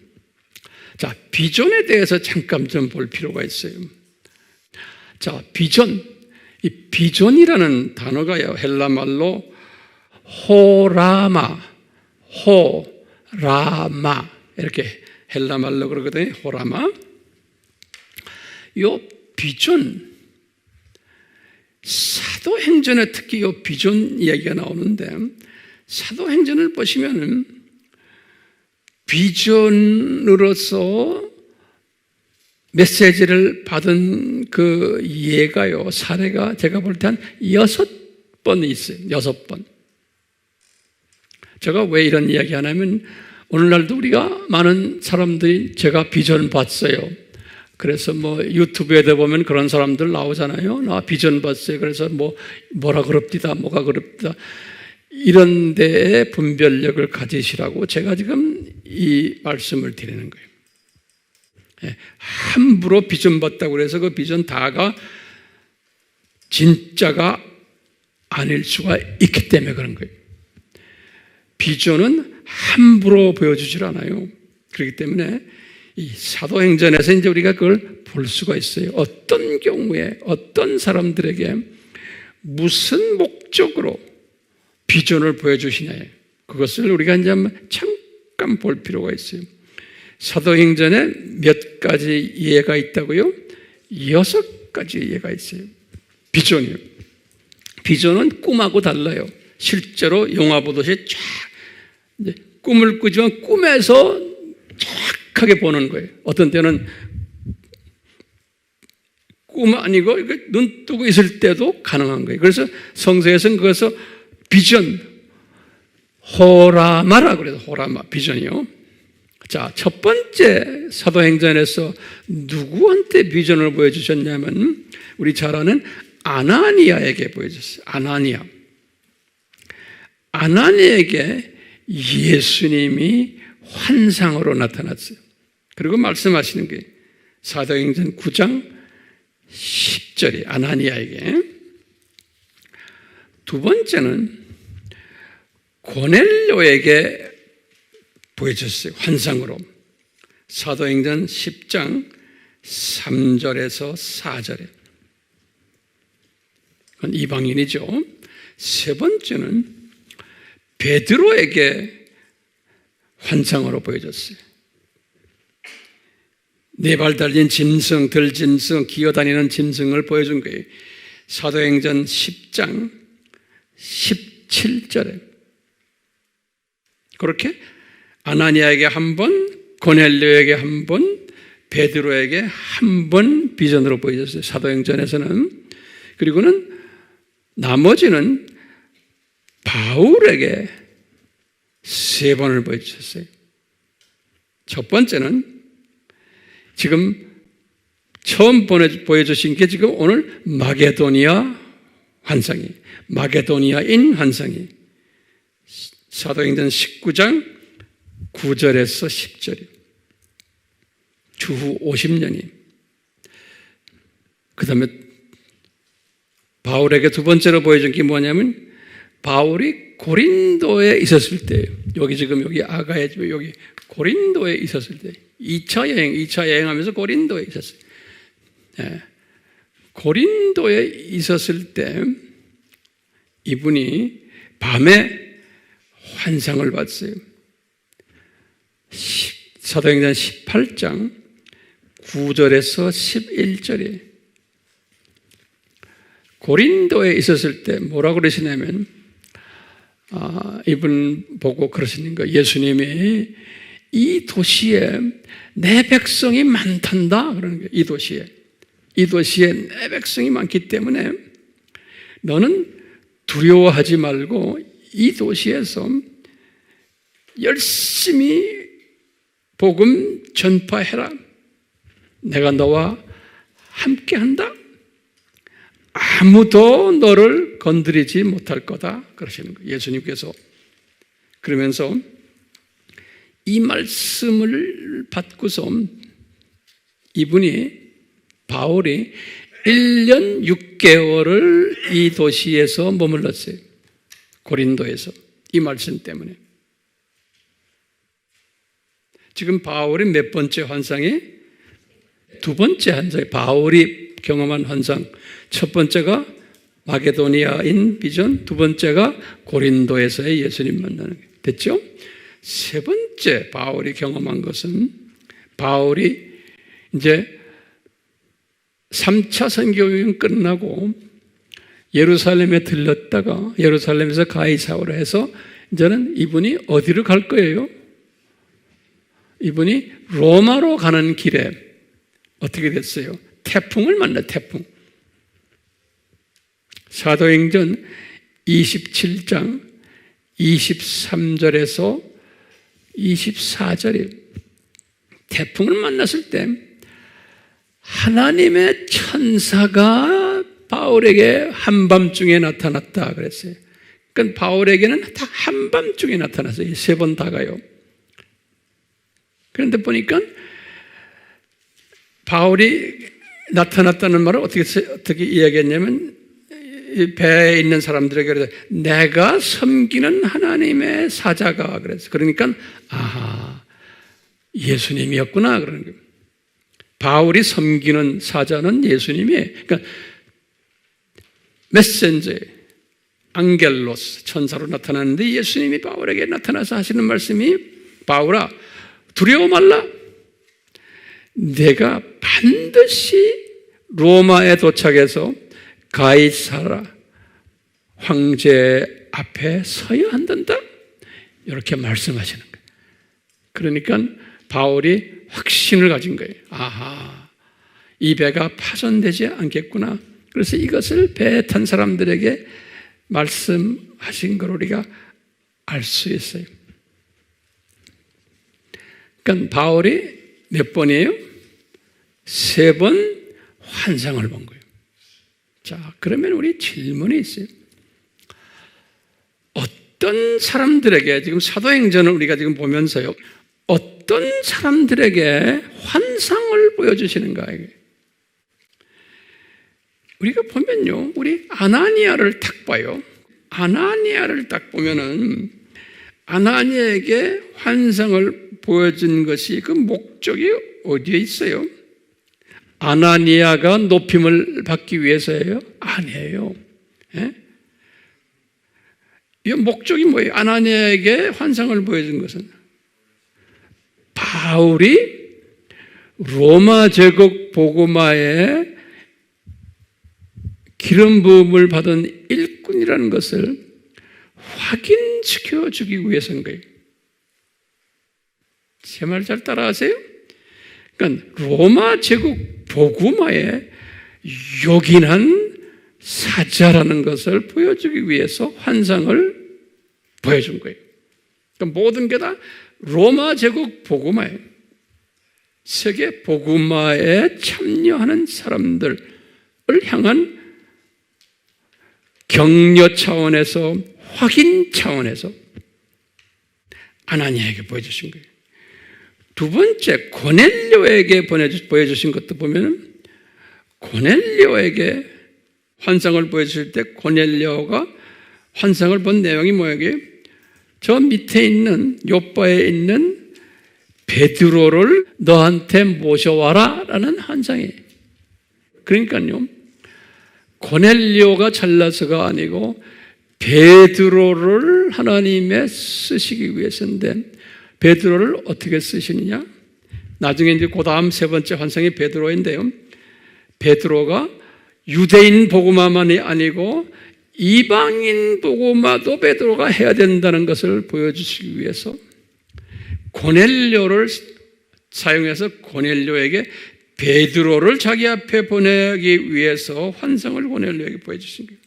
자, 비전에 대해서 잠깐 좀 볼 필요가 있어요. 자, 비전. 이 비전이라는 단어가요, 헬라 말로 호라마, 이렇게 헬라 말로 그러거든요. 호라마. 요 비전, 사도행전에 특히 요 비전 이야기가 나오는데, 사도행전을 보시면은 비전으로서 메시지를 받은 그 예가요, 사례가 제가 볼 때 한 6번이 있어요. 6번. 제가 왜 이런 이야기 하냐면, 오늘날도 우리가 많은 사람들이 제가 비전 봤어요. 그래서 뭐 유튜브에도 보면 그런 사람들 나오잖아요. 나 비전 봤어요. 그래서 뭐라 그럽디다, 뭐가 그럽디다. 이런 데에 분별력을 가지시라고 제가 지금 이 말씀을 드리는 거예요. 함부로 비전 봤다고 해서 그 비전 다가 진짜가 아닐 수가 있기 때문에 그런 거예요. 비전은 함부로 보여주질 않아요. 그렇기 때문에 이 사도행전에서 이제 우리가 그걸 볼 수가 있어요. 어떤 경우에 어떤 사람들에게 무슨 목적으로 비전을 보여주시냐에 그것을 우리가 이제 한번 잠깐 볼 필요가 있어요. 사도행전에 몇 가지 예가 있다고요? 6가지 예가 있어요. 비전이요. 비전은 꿈하고 달라요. 실제로 영화 보듯이 쫙 꿈을 꾸지만 꿈에서 정확하게 보는 거예요. 어떤 때는 꿈 아니고 눈 뜨고 있을 때도 가능한 거예요. 그래서 성서에서는 그것을 비전, 호라마라고 그래서 호라마, 비전이요. 자, 첫 번째 사도행전에서 누구한테 비전을 보여주셨냐면 우리 잘 아는 아나니아에게 보여줬어요. 아나니아에게 예수님이 환상으로 나타났어요. 그리고 말씀하시는 게 사도행전 9장 10절이 아나니아에게. 두 번째는 고넬료에게 보여줬어요. 환상으로. 사도행전 10장 3절에서 4절에. 그건 이방인이죠. 세 번째는 베드로에게 환상으로 보여줬어요. 네 발 달린 짐승, 들짐승, 기어다니는 짐승을 보여준 거예요. 사도행전 10장 17절에. 그렇게 아나니아에게 한 번, 고넬료에게 한 번, 베드로에게 한 번 비전으로 보여줬어요. 사도행전에서는. 그리고는 나머지는 바울에게 3번을 보여주셨어요. 첫 번째는 지금 처음 보여주신 게 지금 오늘 마게도니아인 환상이 사도행전 19장 9절에서 10절이 주후 50년이. 그 다음에 바울에게 두 번째로 보여준 게 뭐냐면 바울이 고린도에 있었을 때예요. 여기 아가야 집에 여기 고린도에 있었을 때 2차 여행하면서 고린도에 있었어요. 네. 고린도에 있었을 때 이분이 밤에 환상을 봤어요. 사도행전 18장 9절에서 11절에 고린도에 있었을 때 뭐라고 그러시냐면 이분 보고 그러시는 거예요. 예수님이 이 도시에 내 백성이 많단다 그러는 거예요. 이 도시에 내 백성이 많기 때문에 너는 두려워하지 말고 이 도시에서 열심히 복음 전파해라. 내가 너와 함께한다. 아무도 너를 건드리지 못할 거다 그러시는 거예요. 예수님께서. 그러면서 이 말씀을 받고서 바울이 1년 6개월을 이 도시에서 머물렀어요. 고린도에서. 이 말씀 때문에. 지금 바울이 몇 번째 환상이? 두 번째 환상이 바울이 경험한 환상. 첫 번째가 마게도니아인 비전, 두 번째가 고린도에서의 예수님 만나는 게 됐죠? 세 번째 바울이 경험한 것은 바울이 이제 3차 선교여행 끝나고 예루살렘에 들렀다가 예루살렘에서 가이사오라 해서 이제는 이분이 어디로 갈 거예요? 이분이 로마로 가는 길에 어떻게 됐어요? 태풍을 만나, 태풍. 사도행전 27장 23절에서 24절에 태풍을 만났을 때 하나님의 천사가 바울에게 한밤중에 나타났다 그랬어요. 그러니까 바울에게는 다 한밤중에 나타났어요. 세 번 다 가요. 그런데 보니까 바울이 나타났다는 말을 어떻게 이야기했냐면 배에 있는 사람들에게 그래서 내가 섬기는 하나님의 사자가 그랬어요. 그러니까 예수님이었구나 그러는 거예요. 바울이 섬기는 사자는 예수님이에요. 그러니까 메신저, 앙겔로스, 천사로 나타났는데 예수님이 바울에게 나타나서 하시는 말씀이 바울아 두려워 말라. 내가 반드시 로마에 도착해서 가이사라 황제 앞에 서야 한단다. 이렇게 말씀하시는 거예요. 그러니까 바울이 확신을 가진 거예요. 이 배가 파손되지 않겠구나. 그래서 이것을 배에 탄 사람들에게 말씀하신 걸 우리가 알 수 있어요. 그러니까 바울이 몇 번이에요? 3번 환상을 본 거예요. 자, 그러면 우리 질문이 있어요. 어떤 사람들에게 지금 사도행전을 우리가 지금 보면서요. 어떤 사람들에게 환상을 보여주시는가? 우리가 보면요. 우리 아나니아를 딱 봐요. 아나니아를 딱 보면은 아나니아에게 환상을 보여준 것이 그 목적이 어디에 있어요? 아나니아가 높임을 받기 위해서예요? 아니에요. 예? 이 목적이 뭐예요? 아나니아에게 환상을 보여준 것은 바울이 로마 제국 복음화에 기름 부음을 받은 일꾼이라는 것을 확인시켜 주기 위해서인 거예요. 제 말 잘 따라하세요? 그러니까 로마 제국 복음화에 요긴한 사자라는 것을 보여주기 위해서 환상을 보여준 거예요. 그러니까 모든 게 다 로마 제국 복음화예요. 세계 복음화에 참여하는 사람들을 향한 격려 차원에서 확인 차원에서 아나니아에게 보여주신 거예요. 두 번째 고넬료에게 보여주신 것도 보면 고넬료에게 환상을 보여주실 때 고넬료가 환상을 본 내용이 뭐예요? 저 밑에 있는 요바에 있는 베드로를 너한테 모셔와라 라는 환상이에요. 그러니까요 고넬료가 잘나서가 아니고 베드로를 하나님의 쓰시기 위해서인데 베드로를 어떻게 쓰시느냐? 나중에 이제 그 다음 세 번째 환상이 베드로인데요. 베드로가 유대인 복음화만이 아니고 이방인 복음화도 베드로가 해야 된다는 것을 보여주시기 위해서 고넬료를 사용해서 고넬료에게 베드로를 자기 앞에 보내기 위해서 환상을 고넬료에게 보여주신 거예요.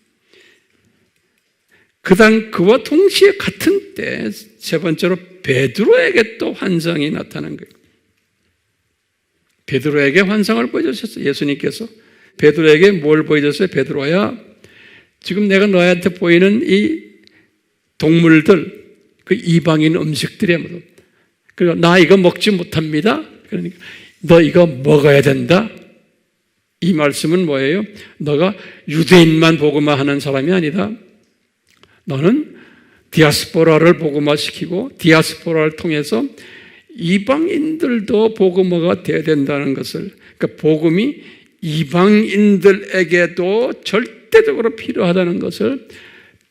그와 동시에 같은 때 세 번째로 베드로에게 또 환상이 나타난 거예요. 베드로에게 환상을 보여주셨어요. 예수님께서 베드로에게 뭘 보여줬어요? 베드로야, 지금 내가 너한테 보이는 이 동물들, 그 이방인 음식들이야. 그리고 나 이거 먹지 못합니다. 그러니까 너 이거 먹어야 된다. 이 말씀은 뭐예요? 너가 유대인만 복음화하는 사람이 아니다. 너는 디아스포라를 복음화시키고 디아스포라를 통해서 이방인들도 복음화가 돼야 된다는 것을, 그러니까 복음이 이방인들에게도 절대적으로 필요하다는 것을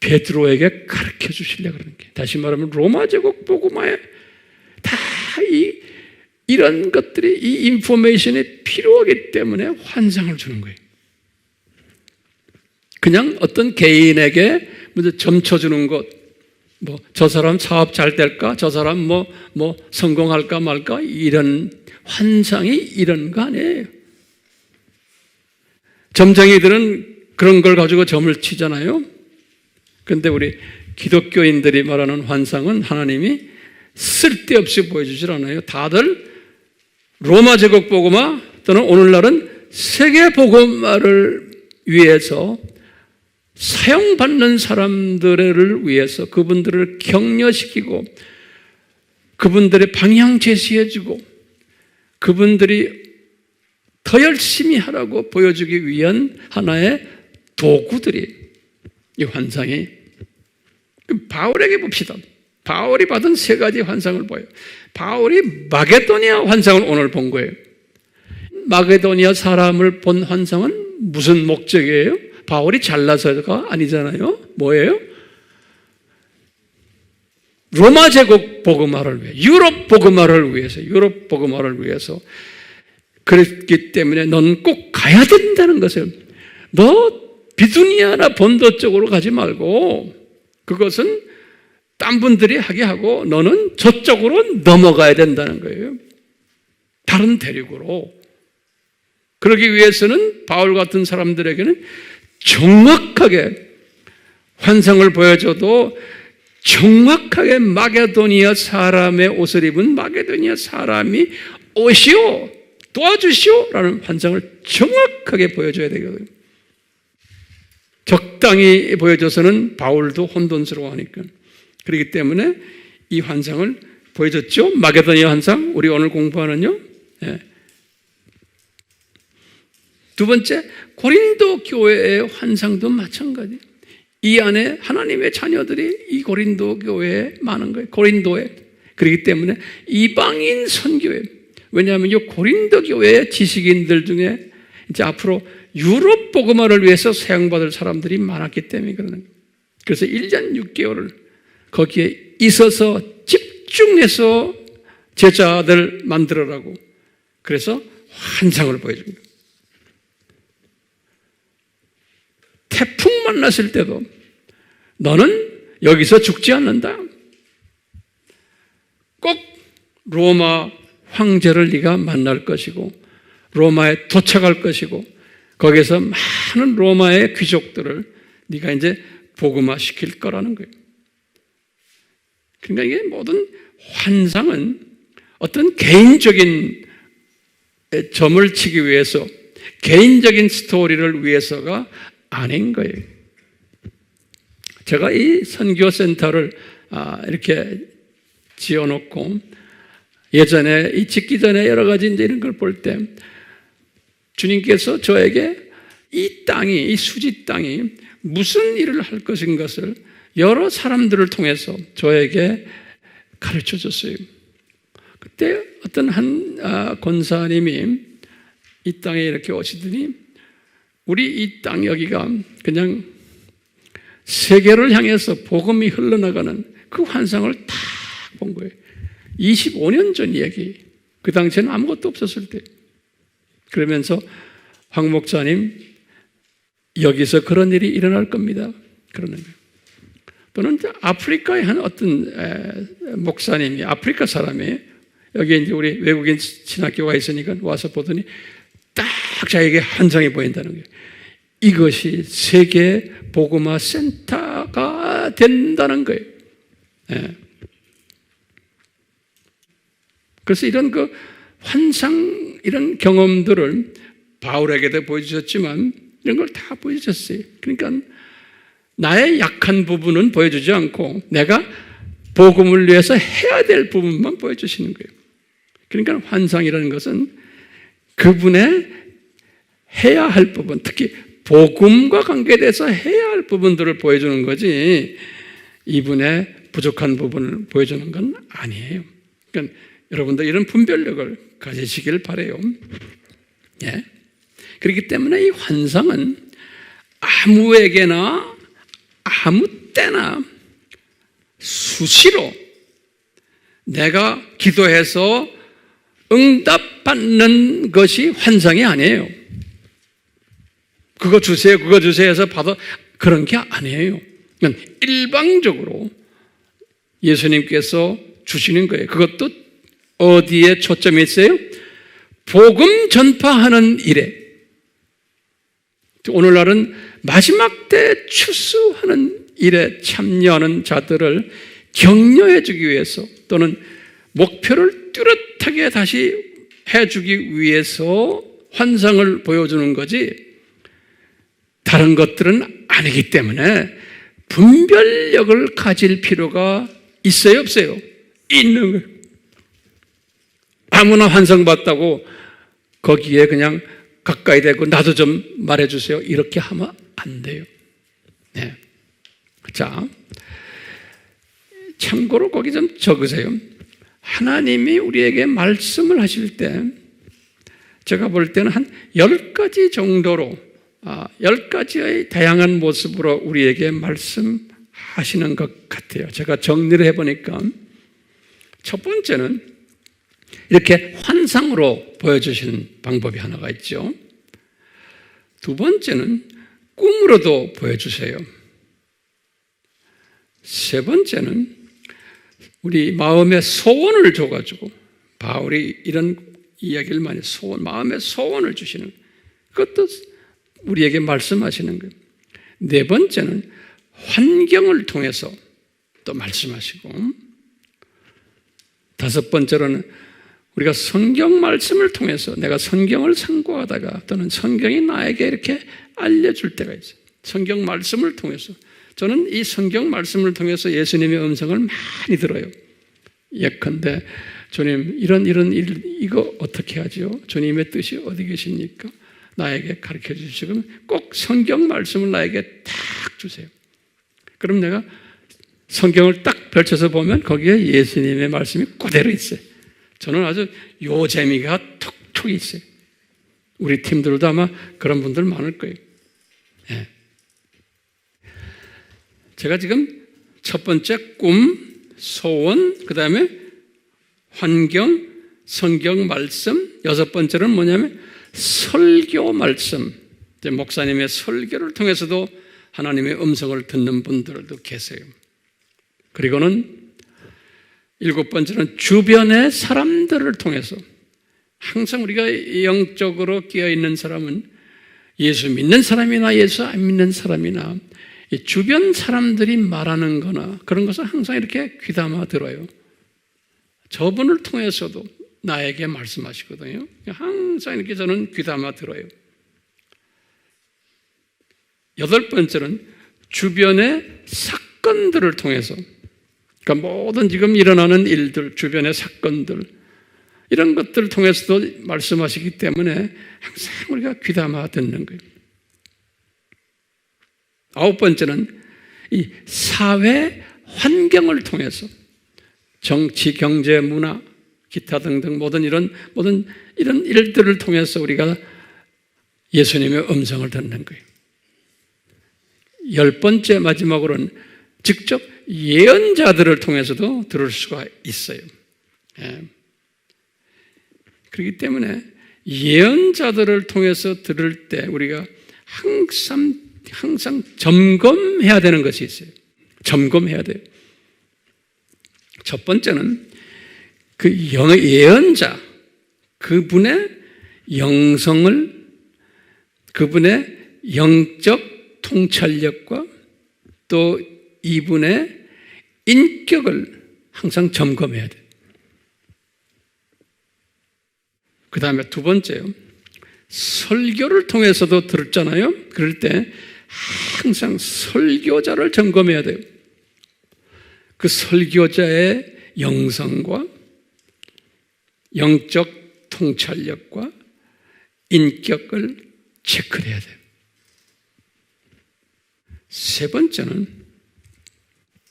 베드로에게 가르쳐 주시려고 그러는 게, 다시 말하면 로마 제국 복음화에 다 이런 것들이, 이 인포메이션이 필요하기 때문에 환상을 주는 거예요. 그냥 어떤 개인에게 먼저 점쳐주는 것, 뭐 저 사람 사업 잘 될까, 저 사람 뭐 성공할까 말까, 이런 환상이 이런 거 아니에요. 점쟁이들은 그런 걸 가지고 점을 치잖아요. 그런데 우리 기독교인들이 말하는 환상은 하나님이 쓸데없이 보여주질 않아요. 다들 로마 제국 복음화 또는 오늘날은 세계 복음화를 위해서 사용받는 사람들을 위해서 그분들을 격려시키고 그분들의 방향 제시해주고 그분들이 더 열심히 하라고 보여주기 위한 하나의 도구들이 이 환상이. 바울에게 봅시다. 바울이 받은 세 가지 환상을 보여요. 바울이 마게도니아 환상을 오늘 본 거예요. 마게도니아 사람을 본 환상은 무슨 목적이에요? 바울이 잘나서가 아니잖아요. 뭐예요? 로마 제국 복음화를 위해, 유럽 복음화를 위해서 그랬기 때문에 넌 꼭 가야 된다는 것을. 너 비두니아나 본도 쪽으로 가지 말고 그것은 딴 분들이 하게 하고 너는 저쪽으로 넘어가야 된다는 거예요. 다른 대륙으로. 그러기 위해서는 바울 같은 사람들에게는 정확하게 환상을 보여줘도 정확하게 마게도니아 사람의 옷을 입은 마게도니아 사람이 오시오, 도와주시오 라는 환상을 정확하게 보여줘야 되거든요. 적당히 보여줘서는 바울도 혼돈스러워하니까. 그렇기 때문에 이 환상을 보여줬죠. 마게도니아 환상, 우리 오늘 공부하는요. 예. 두 번째, 고린도 교회의 환상도 마찬가지. 이 안에 하나님의 자녀들이 이 고린도 교회에 많은 거예요. 고린도에. 그렇기 때문에 이방인 선교회. 왜냐하면 이 고린도 교회의 지식인들 중에 이제 앞으로 유럽 복음화를 위해서 사용받을 사람들이 많았기 때문에 그러는 거예요. 그래서 1년 6개월을 거기에 있어서 집중해서 제자들 만들어라고. 그래서 환상을 보여줍니다. 태풍 만났을 때도 너는 여기서 죽지 않는다. 꼭 로마 황제를 네가 만날 것이고 로마에 도착할 것이고 거기서 많은 로마의 귀족들을 네가 이제 복음화시킬 거라는 거예요. 그러니까 이게 모든 환상은 어떤 개인적인 점을 치기 위해서 개인적인 스토리를 위해서가 아닌 거예요. 제가 이 선교센터를 이렇게 지어놓고 예전에 이 짓기 전에 여러 가지 이제 이런 걸 볼 때 주님께서 저에게 이 땅이, 이 수지 땅이 무슨 일을 할 것인 것을 여러 사람들을 통해서 저에게 가르쳐 줬어요. 그때 어떤 한 권사님이 이 땅에 이렇게 오시더니 우리 이 땅 여기가 그냥 세계를 향해서 복음이 흘러나가는 그 환상을 다 본 거예요. 25년 전 얘기. 그 당시에는 아무것도 없었을 때. 그러면서 황 목사님 여기서 그런 일이 일어날 겁니다. 그러는 거예요. 또는 아프리카의 한 어떤 목사님이 아프리카 사람이에요. 여기 이제 우리 외국인 신학교가 있으니까 와서 보더니 딱 자기에게 환상이 보인다는 거예요. 이것이 세계 복음화 센터가 된다는 거예요. 예. 그래서 이런 그 환상, 이런 경험들을 바울에게도 보여주셨지만 이런 걸 다 보여주셨어요. 그러니까 나의 약한 부분은 보여주지 않고 내가 복음을 위해서 해야 될 부분만 보여주시는 거예요. 그러니까 환상이라는 것은 그분의 해야 할 부분, 특히 복음과 관계돼서 해야 할 부분들을 보여주는 거지 이분의 부족한 부분을 보여주는 건 아니에요. 그러니까 여러분들 이런 분별력을 가지시길 바라요. 예. 그렇기 때문에 이 환상은 아무에게나 아무 때나 수시로 내가 기도해서 응답받는 것이 환상이 아니에요. 그거 주세요, 그거 주세요 해서 받아, 그런 게 아니에요. 그러니까 일방적으로 예수님께서 주시는 거예요. 그것도 어디에 초점이 있어요? 복음 전파하는 일에. 오늘날은 마지막 때 추수하는 일에 참여하는 자들을 격려해 주기 위해서 또는 목표를 뚜렷하게 다시 해주기 위해서 환상을 보여주는 거지 다른 것들은 아니기 때문에 분별력을 가질 필요가 있어요, 없어요? 있는 거예요. 아무나 환상 봤다고 거기에 그냥 가까이 대고 나도 좀 말해주세요 이렇게 하면 안 돼요. 네. 자, 참고로 거기 좀 적으세요. 하나님이 우리에게 말씀을 하실 때 제가 볼 때는 한 10가지 정도로 10가지의 다양한 모습으로 우리에게 말씀하시는 것 같아요. 제가 정리를 해보니까 첫 번째는 이렇게 환상으로 보여주시는 방법이 하나가 있죠. 두 번째는 꿈으로도 보여주세요. 세 번째는 우리 마음의 소원을 줘가지고 바울이 이런 이야기를 많이 마음의 소원을 주시는 그것도 우리에게 말씀하시는 거예요. 네 번째는 환경을 통해서 또 말씀하시고 다섯 번째로는 우리가 성경 말씀을 통해서 내가 성경을 상고하다가 또는 성경이 나에게 이렇게 알려줄 때가 있어요. 성경 말씀을 통해서 저는 이 성경 말씀을 통해서 예수님의 음성을 많이 들어요. 예컨대 주님 이런 일 이거 어떻게 하죠? 주님의 뜻이 어디 계십니까? 나에게 가르쳐 주시고 꼭 성경 말씀을 나에게 딱 주세요. 그럼 내가 성경을 딱 펼쳐서 보면 거기에 예수님의 말씀이 그대로 있어요. 저는 아주 요 재미가 톡톡 있어요. 우리 팀들도 아마 그런 분들 많을 거예요. 예. 제가 지금 첫 번째 꿈, 소원, 그 다음에 환경, 성경 말씀, 여섯 번째는 뭐냐면 설교 말씀. 목사님의 설교를 통해서도 하나님의 음성을 듣는 분들도 계세요. 그리고는 일곱 번째는 주변의 사람들을 통해서 항상 우리가 영적으로 깨어있는 사람은 예수 믿는 사람이나 예수 안 믿는 사람이나 주변 사람들이 말하는 거나 그런 것을 항상 이렇게 귀담아 들어요. 저분을 통해서도 나에게 말씀하시거든요. 항상 이렇게 저는 귀담아 들어요. 여덟 번째는 주변의 사건들을 통해서 그러니까 모든 지금 일어나는 일들, 주변의 사건들 이런 것들을 통해서도 말씀하시기 때문에 항상 우리가 귀담아 듣는 거예요. 아홉 번째는 이 사회 환경을 통해서 정치, 경제, 문화, 기타 등등 모든 이런 일들을 통해서 우리가 예수님의 음성을 듣는 거예요. 열 번째 마지막으로는 직접 예언자들을 통해서도 들을 수가 있어요. 예. 그렇기 때문에 예언자들을 통해서 들을 때 우리가 항상 점검해야 되는 것이 있어요. 점검해야 돼요. 첫 번째는 그 예언자, 그분의 영성을, 그분의 영적 통찰력과 또 이분의 인격을 항상 점검해야 돼요. 그 다음에 두 번째요. 설교를 통해서도 들었잖아요. 그럴 때 항상 설교자를 점검해야 돼요. 그 설교자의 영성과 영적 통찰력과 인격을 체크를 해야 돼요. 세 번째는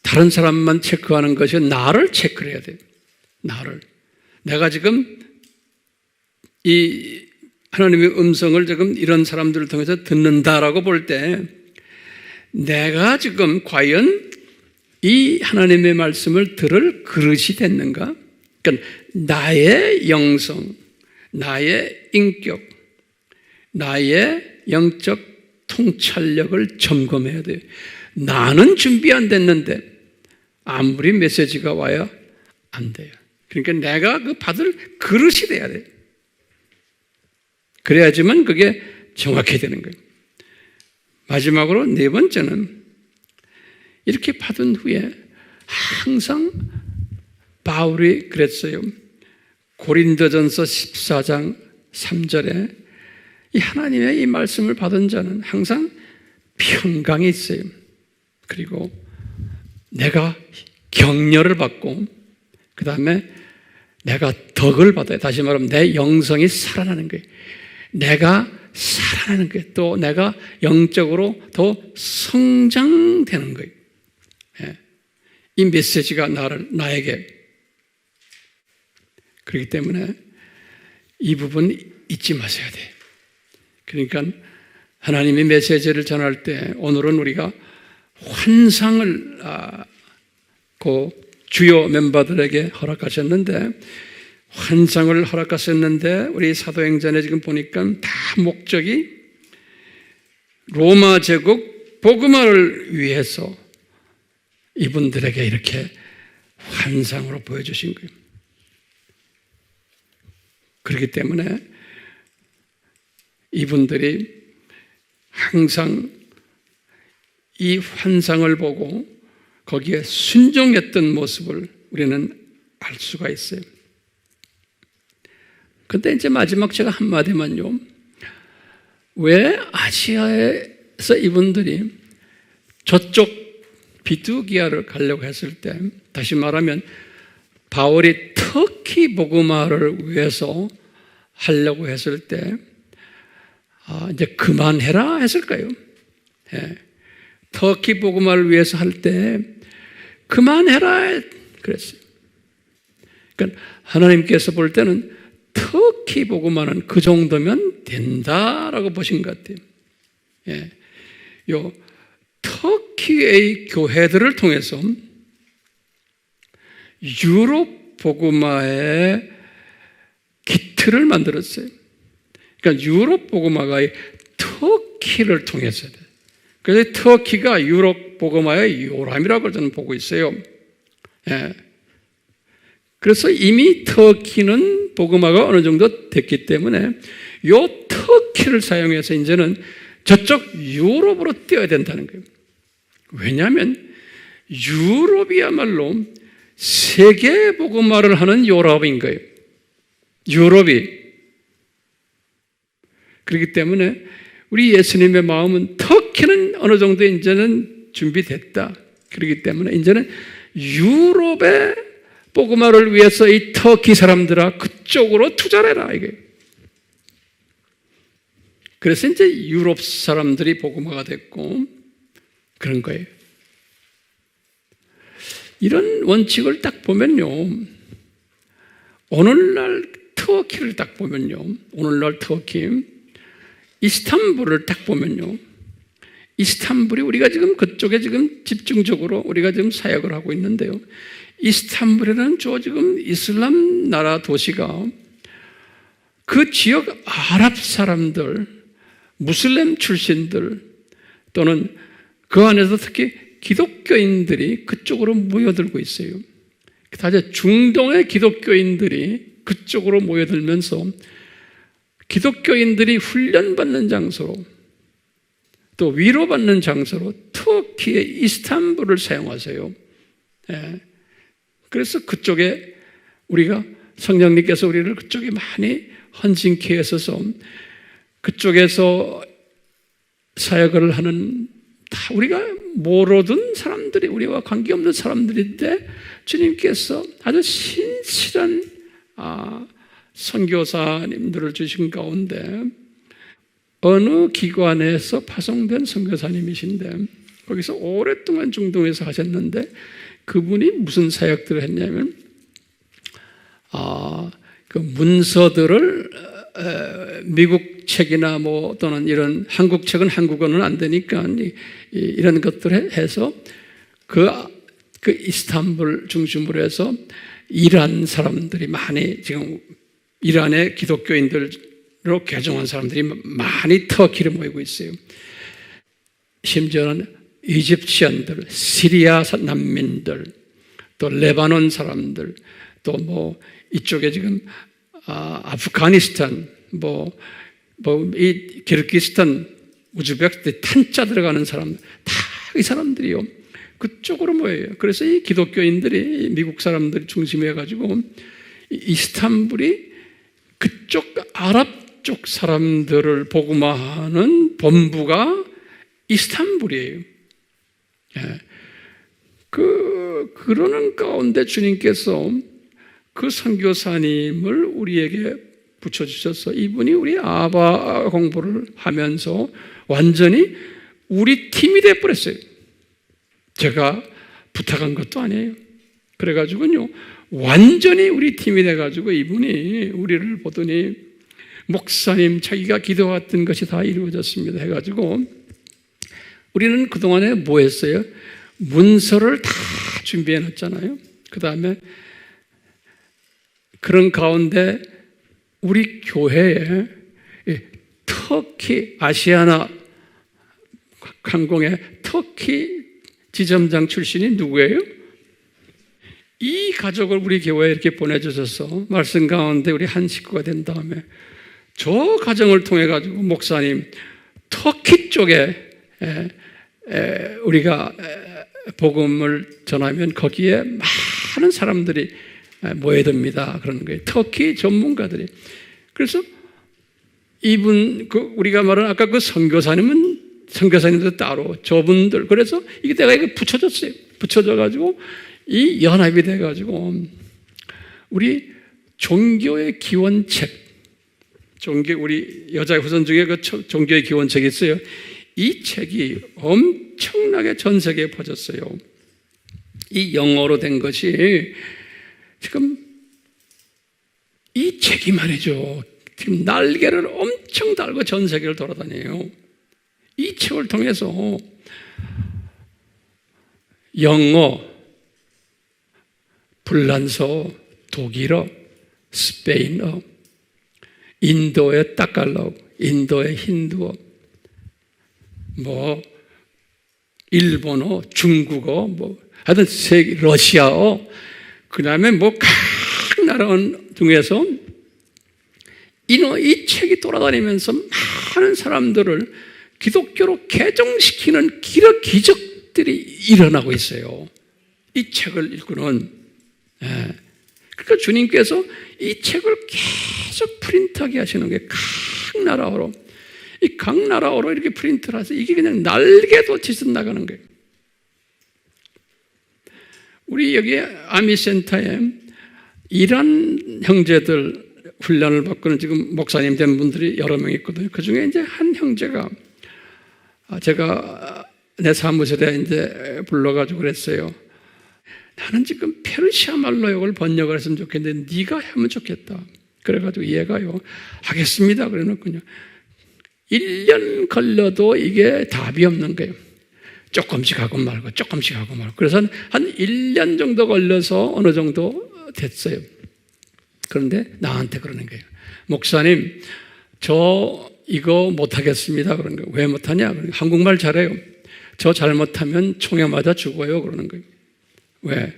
다른 사람만 체크하는 것이 나를 체크를 해야 돼요. 나를. 내가 지금 이 하나님의 음성을 지금 이런 사람들을 통해서 듣는다라고 볼 때 내가 지금 과연 이 하나님의 말씀을 들을 그릇이 됐는가? 그러니까 나의 영성, 나의 인격, 나의 영적 통찰력을 점검해야 돼요. 나는 준비 안 됐는데 아무리 메시지가 와야 안 돼요. 그러니까 내가 그 받을 그릇이 돼야 돼요. 그래야지만 그게 정확히 되는 거예요. 마지막으로 네 번째는 이렇게 받은 후에 항상 바울이 그랬어요. 고린도전서 14장 3절에 이 하나님의 이 말씀을 받은 자는 항상 평강이 있어요. 그리고 내가 격려를 받고 그 다음에 내가 덕을 받아요. 다시 말하면 내 영성이 살아나는 거예요. 내가 살아나는 거예요. 또 내가 영적으로 더 성장되는 거예요. 이 메시지가 나에게 그렇기 때문에 이 부분 잊지 마셔야 돼요. 그러니까 하나님의 메시지를 전할 때 오늘은 우리가 환상을 그 주요 멤버들에게 허락하셨는데 환상을 허락하셨는데 우리 사도행전에 지금 보니까 다 목적이 로마 제국 복음화를 위해서 이분들에게 이렇게 환상으로 보여주신 거예요. 그렇기 때문에 이분들이 항상 이 환상을 보고 거기에 순종했던 모습을 우리는 알 수가 있어요. 근데 이제 마지막 제가 한마디만요. 왜 아시아에서 이분들이 저쪽 비두기아를 가려고 했을 때, 다시 말하면 바울이 터키 복음화를 위해서 하려고 했을 때 이제 그만해라 했을까요? 터키 복음화를 위해서 할 때 그만해라 그랬어요. 그러니까 하나님께서 볼 때는 터키 복음화는 그 정도면 된다라고 보신 것 같아요. 요 터키의 교회들을 통해서 유럽 복음화의 기틀을 만들었어요. 그러니까 유럽 복음화가 터키를 통해서 돼요. 그래서 터키가 유럽 복음화의 요람이라고 저는 보고 있어요. 그래서 이미 터키는 복음화가 어느 정도 됐기 때문에 요 터키를 사용해서 이제는 저쪽 유럽으로 뛰어야 된다는 거예요. 왜냐하면 유럽이야말로 세계 복음화를 하는 유럽인 거예요. 유럽이. 그렇기 때문에 우리 예수님의 마음은 터키는 어느 정도 이제는 준비됐다. 그렇기 때문에 이제는 유럽의 복음화를 위해서 이 터키 사람들아 그쪽으로 투자를 해라 이게. 그래서 이제 유럽 사람들이 복음화가 됐고 그런 거예요. 이런 원칙을 딱 보면요. 오늘날 터키를 딱 보면요. 오늘날 터키 이스탄불을 딱 보면요. 이스탄불이 우리가 지금 그쪽에 지금 집중적으로 우리가 지금 사역을 하고 있는데요. 이스탄불이라는 지금 이슬람 나라 도시가 그 지역 아랍 사람들, 무슬림 출신들 또는 그 안에서 특히 기독교인들이 그쪽으로 모여들고 있어요. 다시 중동의 기독교인들이 그쪽으로 모여들면서 기독교인들이 훈련받는 장소로 또 위로받는 장소로 터키의 이스탄불을 사용하세요. 그래서 그쪽에 우리가 성령님께서 우리를 그쪽에 많이 헌신케 하셔서 그쪽에서 사역을 하는 다 우리가 모르던 사람들이, 우리와 관계없는 사람들인데 주님께서 아주 신실한 선교사님들을 주신 가운데 어느 기관에서 파송된 선교사님이신데 거기서 오랫동안 중동에서 하셨는데 그분이 무슨 사역들을 했냐면 그 문서들을 미국 책이나 뭐 또는 이런 한국 책은 한국어는 안 되니까 이런 것들을 해서 그 이스탄불 중심으로 해서 이란 사람들이 많이 지금 이란의 기독교인들로 개종한 사람들이 많이 터키로 모이고 있어요. 심지어는 이집시안들, 시리아 난민들, 또 레바논 사람들, 또 뭐 이쪽에 지금 아프가니스탄, 이 키르기스탄, 우즈베키스탄 탄자 들어가는 사람들, 다 이 사람들이요. 그쪽으로 모여요. 그래서 이 기독교인들이 미국 사람들이 중심해가지고 이스탄불이 그쪽 아랍 쪽 사람들을 복음화하는 본부가 이스탄불이에요. 예. 그러는 가운데 주님께서 그 선교사님을 우리에게 붙여주셔서 이분이 우리 아바 공부를 하면서 완전히 우리 팀이 되어버렸어요. 제가 부탁한 것도 아니에요. 그래가지고요, 완전히 우리 팀이 돼가지고 이분이 우리를 보더니 목사님, 자기가 기도했던 것이 다 이루어졌습니다 해가지고 우리는 그동안에 뭐 했어요? 문서를 다 준비해 놨잖아요. 그 다음에 그런 가운데 우리 교회에 터키 아시아나 항공의 터키 지점장 출신이 누구예요? 이 가족을 우리 교회에 이렇게 보내주셔서 말씀 가운데 우리 한 식구가 된 다음에 저 가정을 통해 가지고 목사님 터키 쪽에 우리가 복음을 전하면 거기에 많은 사람들이 모여듭니다. 그러는 거예요. 터키 전문가들이. 그래서 이분 우리가 말한 아까 그 선교사님도 따로 저분들, 그래서 이게 내가 이거 붙여줬어요. 붙여져 가지고 이 연합이 돼 가지고 우리 종교의 기원책, 우리 여자 후손 중에 그 종교의 기원책이 있어요. 이 책이 엄청나게 전 세계에 퍼졌어요. 이 영어로 된 것이 지금 이 책이 말이죠. 지금 날개를 엄청 달고 전 세계를 돌아다녀요. 이 책을 통해서 영어, 불란서, 독일어, 스페인어, 인도의 따갈로그, 인도의 힌두어, 일본어, 중국어, 하여튼 러시아어, 그 다음에 각 나라 중에서 이 책이 돌아다니면서 많은 사람들을 기독교로 개종시키는 기적들이 일어나고 있어요. 이 책을 읽고는. 그러니까 주님께서 이 책을 계속 프린트하게 하시는 게 각 나라어로. 이 각 나라어로 이렇게 프린트를 해서 이게 그냥 날개도 찢어 나가는 거예요. 우리 여기 아미센터에 이란 형제들 훈련을 받고는 지금 목사님 된 분들이 여러 명 있거든요. 그 중에 이제 한 형제가 제가 내 사무실에 이제 불러가지고 그랬어요. 나는 지금 페르시아 말로 이걸 번역을 했으면 좋겠는데 네가 하면 좋겠다. 그래가지고 얘가요, 하겠습니다. 그래놓고요. 1년 걸려도 이게 답이 없는 거예요. 조금씩 하고 말고 조금씩 하고 말고. 그래서 한 1년 정도 걸려서 어느 정도 됐어요. 그런데 나한테 그러는 거예요. 목사님, 저 이거 못하겠습니다. 그러는 거예요. 왜 못하냐? 한국말 잘해요. 저 잘못하면 총에 맞아 죽어요. 그러는 거예요. 왜?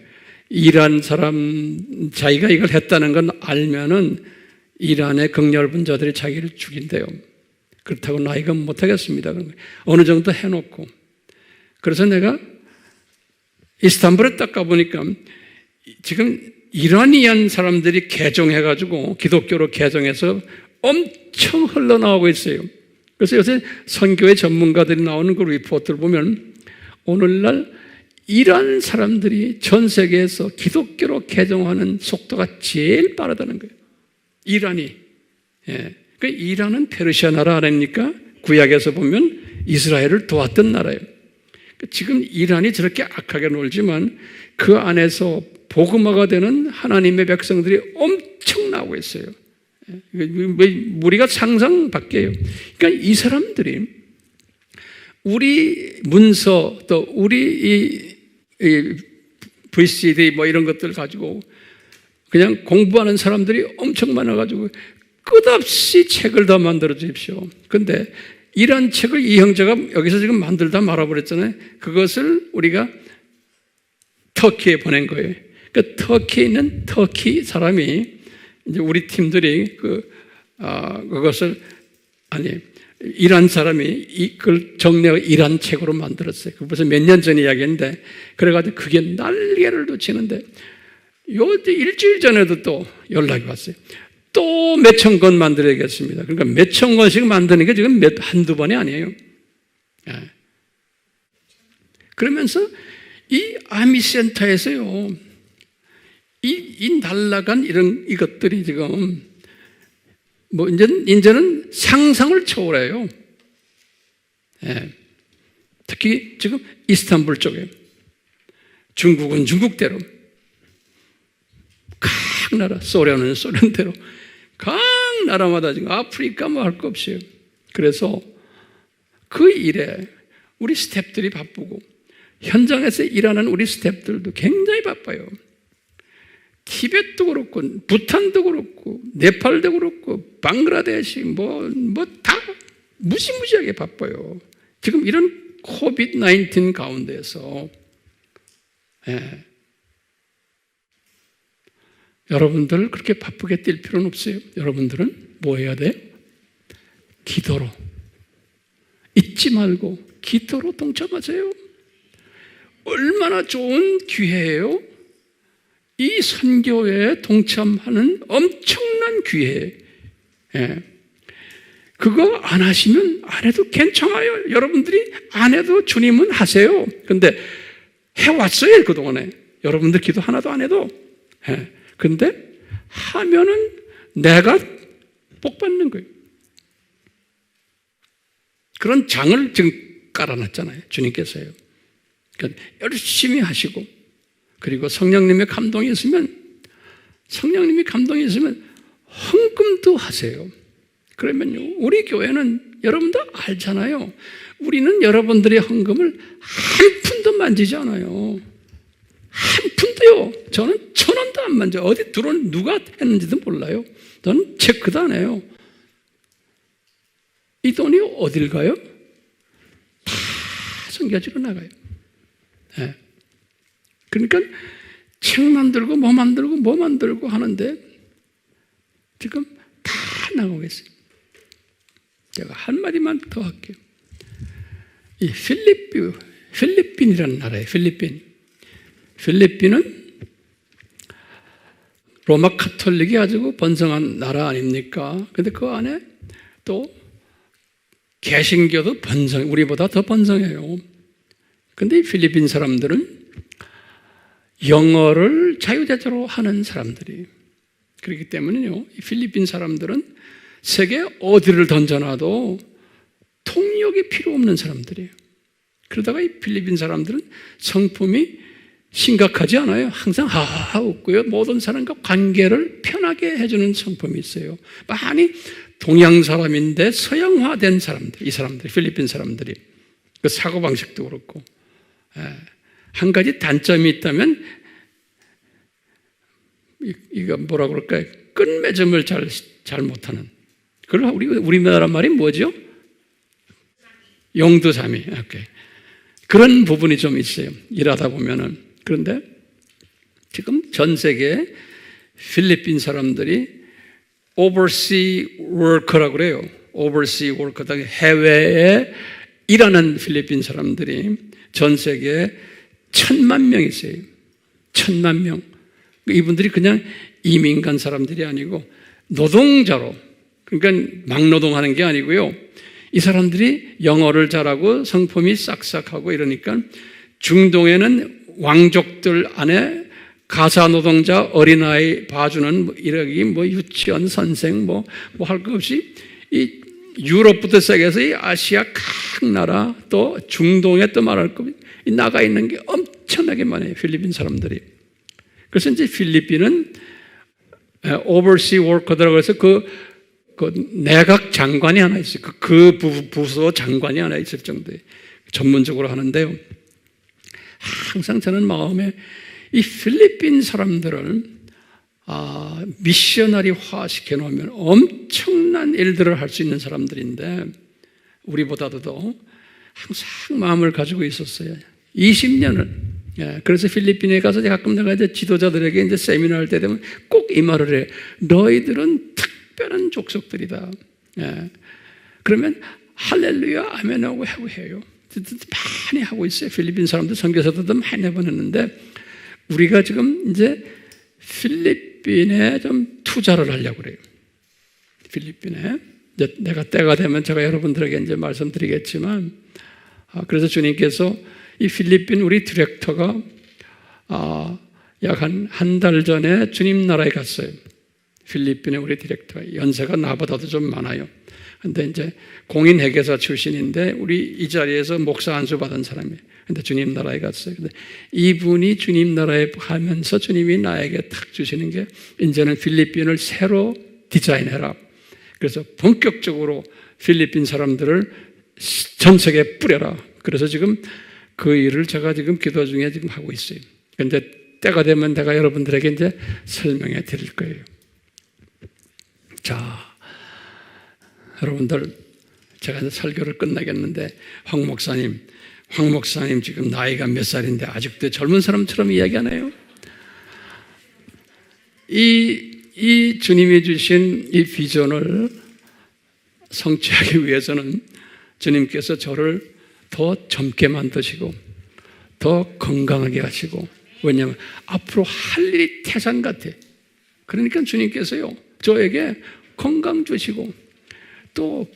이란 사람, 자기가 이걸 했다는 건 알면은 이란의 극렬 자들이 자기를 죽인대요. 그렇다고 나 이건 못하겠습니다. 그런 거예요. 어느 정도 해놓고. 그래서 내가 이스탄불에 딱 가보니까 지금 이라니안 사람들이 개종해가지고 기독교로 개종해서 엄청 흘러나오고 있어요. 그래서 요새 선교의 전문가들이 나오는 그 리포트를 보면 오늘날 이란 사람들이 전 세계에서 기독교로 개종하는 속도가 제일 빠르다는 거예요. 이란이. 예. 그 이란은 페르시아 나라 아닙니까? 구약에서 보면 이스라엘을 도왔던 나라예요. 지금 이란이 저렇게 악하게 놀지만 그 안에서 복음화가 되는 하나님의 백성들이 엄청 나오고 있어요. 우리가 상상 밖이에요. 그러니까 이 사람들이 우리 문서 또 우리 이 VCD 뭐 이런 것들 가지고 그냥 공부하는 사람들이 엄청 많아가지고 끝없이 책을 더 만들어 주십시오. 그런데 이런 책을 이 형제가 여기서 지금 만들다 말아버렸잖아요. 그것을 우리가 터키에 보낸 거예요. 그 터키에 있는 터키 사람이 이제 우리 팀들이 그것을 이란 사람이 그걸 정리하고 이란 책으로 만들었어요. 그 벌써 몇 년 전 이야기인데 그래가지고 그게 난리를 치는데 일주일 전에도 또 연락이 왔어요. 또 몇천 권 만들어야겠습니다. 그러니까 몇천 권씩 만드는 게 지금 한두 번이 아니에요. 그러면서 이 아미센터에서요, 이 날라간 이것들이 지금 뭐 이제는 상상을 초월해요. 특히 지금 이스탄불 쪽에 중국은 중국대로, 각 나라, 소련은 소련대로, 각 나라마다 지금 아프리카 뭐 할 거 없어요. 그래서 그 일에 우리 스태프들이 바쁘고 현장에서 일하는 우리 스태프들도 굉장히 바빠요. 티벳도 그렇고 부탄도 그렇고 네팔도 그렇고 방글라데시 뭐 다 무시무시하게 바빠요. 지금 이런 코비드-19 가운데서 여러분들 그렇게 바쁘게 뛸 필요는 없어요. 여러분들은 뭐 해야 돼? 기도로. 잊지 말고 기도로 동참하세요. 얼마나 좋은 기회예요. 이 선교에 동참하는 엄청난 기회. 그거 안 하시면 안 해도 괜찮아요. 여러분들이 안 해도 주님은 하세요. 근데 해왔어요, 그동안에. 여러분들 기도 하나도 안 해도. 근데 하면은 내가 복 받는 거예요. 그런 장을 지금 깔아놨잖아요, 주님께서요. 그러니까 열심히 하시고, 그리고 성령님의 감동이 있으면 헌금도 하세요. 그러면요, 우리 교회는 여러분도 알잖아요. 우리는 여러분들의 헌금을 한 푼도 만지지 않아요. 한 푼도요. 저는 1,000원도 안 만져요. 어디 들어온 누가 했는지도 몰라요. 저는 체크도 안 해요. 이 돈이 어딜 가요? 다 선교지로 나가요. 그러니까 책 만들고 뭐 만들고 하는데 지금 다 나가고 있어요. 제가 한마디만 더 할게요. 이 필리핀이라는 나라예요. 필리핀은 로마 카톨릭이 가지고 번성한 나라 아닙니까? 근데 그 안에 또 개신교도 우리보다 더 번성해요. 근데 이 필리핀 사람들은 영어를 자유자재로 하는 사람들이에요. 그렇기 때문에요, 이 필리핀 사람들은 세계 어디를 던져놔도 통역이 필요 없는 사람들이에요. 그러다가 이 필리핀 사람들은 성품이 심각하지 않아요. 항상 하하 웃고요. 모든 사람과 관계를 편하게 해주는 성품이 있어요. 많이 동양 사람인데 서양화된 사람들, 이 사람들, 필리핀 사람들이. 그 사고방식도 그렇고. 한 가지 단점이 있다면, 이거 뭐라 그럴까요? 끝맺음을 잘 못하는. 그걸 우리나라 말이 뭐죠? 용두사미. 오케이. 그런 부분이 좀 있어요. 일하다 보면은. 그런데 지금 전 세계 필리핀 사람들이 overseas worker라고 그래요. overseas worker. 해외에 일하는 필리핀 사람들이 전 세계에 1,000만 명 있어요. 1,000만 명. 이분들이 그냥 이민 간 사람들이 아니고 노동자로, 그러니까 막노동하는 게 아니고요. 이 사람들이 영어를 잘하고 성품이 싹싹하고 이러니까 중동에는 왕족들 안에 가사 노동자, 어린아이 봐주는 이러기 유치원 선생 할 것 없이 이 유럽부터 시작해서 이 아시아 각 나라 또 중동에 또 말할 것 없이 나가 있는 게 엄청나게 많아요. 필리핀 사람들이. 그래서 이제 필리핀은 oversea worker라고 해서 그 내각 장관이 하나 있어요. 그 부서 장관이 하나 있을 정도에 전문적으로 하는데요. 항상 저는 마음에 이 필리핀 사람들을 미셔너리화 시켜놓으면 엄청난 일들을 할 수 있는 사람들인데 우리보다도 더 항상 마음을 가지고 있었어요. 20년을. 그래서 필리핀에 가서 가끔 내가 이제 지도자들에게 이제 세미나 할 때 되면 꼭 이 말을 해. 너희들은 특별한 족속들이다. 그러면 할렐루야, 아멘하고 해요. 많이 하고 있어요. 필리핀 사람들 선교사들도 많이 해보냈는데 우리가 지금 이제 필리핀에 좀 투자를 하려고 그래요. 필리핀에. 내가 때가 되면 제가 여러분들에게 이제 말씀드리겠지만, 그래서 주님께서 이 필리핀 우리 디렉터가 약 한 달 전에 주님 나라에 갔어요. 필리핀의 우리 디렉터가 연세가 나보다도 좀 많아요. 근데 이제 공인회계사 출신인데 우리 이 자리에서 목사 안수 받은 사람이에요. 근데 주님 나라에 갔어요. 근데 이분이 주님 나라에 가면서 주님이 나에게 탁 주시는 게 이제는 필리핀을 새로 디자인해라. 그래서 본격적으로 필리핀 사람들을 전 세계에 뿌려라. 그래서 지금 그 일을 제가 지금 기도 중에 지금 하고 있어요. 근데 때가 되면 내가 여러분들에게 이제 설명해 드릴 거예요. 자, 여러분들, 제가 이제 설교를 끝나겠는데, 황 목사님 지금 나이가 몇 살인데 아직도 젊은 사람처럼 이야기하나요? 이 주님이 주신 이 비전을 성취하기 위해서는 주님께서 저를 더 젊게 만드시고, 더 건강하게 하시고, 왜냐하면 앞으로 할 일이 태산 같아. 그러니까 주님께서요, 저에게 건강 주시고, 또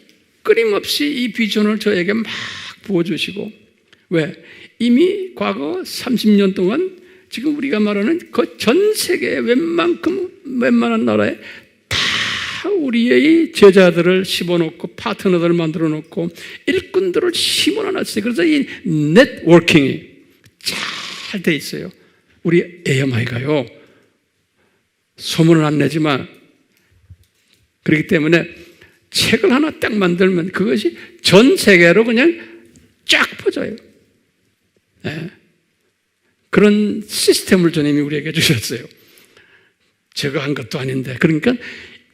끊임없이 이 비전을 저에게 막 부어주시고, 왜? 이미 과거 30년 동안 지금 우리가 말하는 그 전 세계의 웬만한 나라에 다 우리의 제자들을 심어놓고 파트너들을 만들어 놓고 일꾼들을 심어놨어요. 그래서 이 네트워킹이 잘 돼 있어요. 우리 AMI가요, 소문을 안 내지만, 그렇기 때문에 책을 하나 딱 만들면 그것이 전 세계로 그냥 쫙 퍼져요. 그런 시스템을 주님이 우리에게 주셨어요. 제가 한 것도 아닌데. 그러니까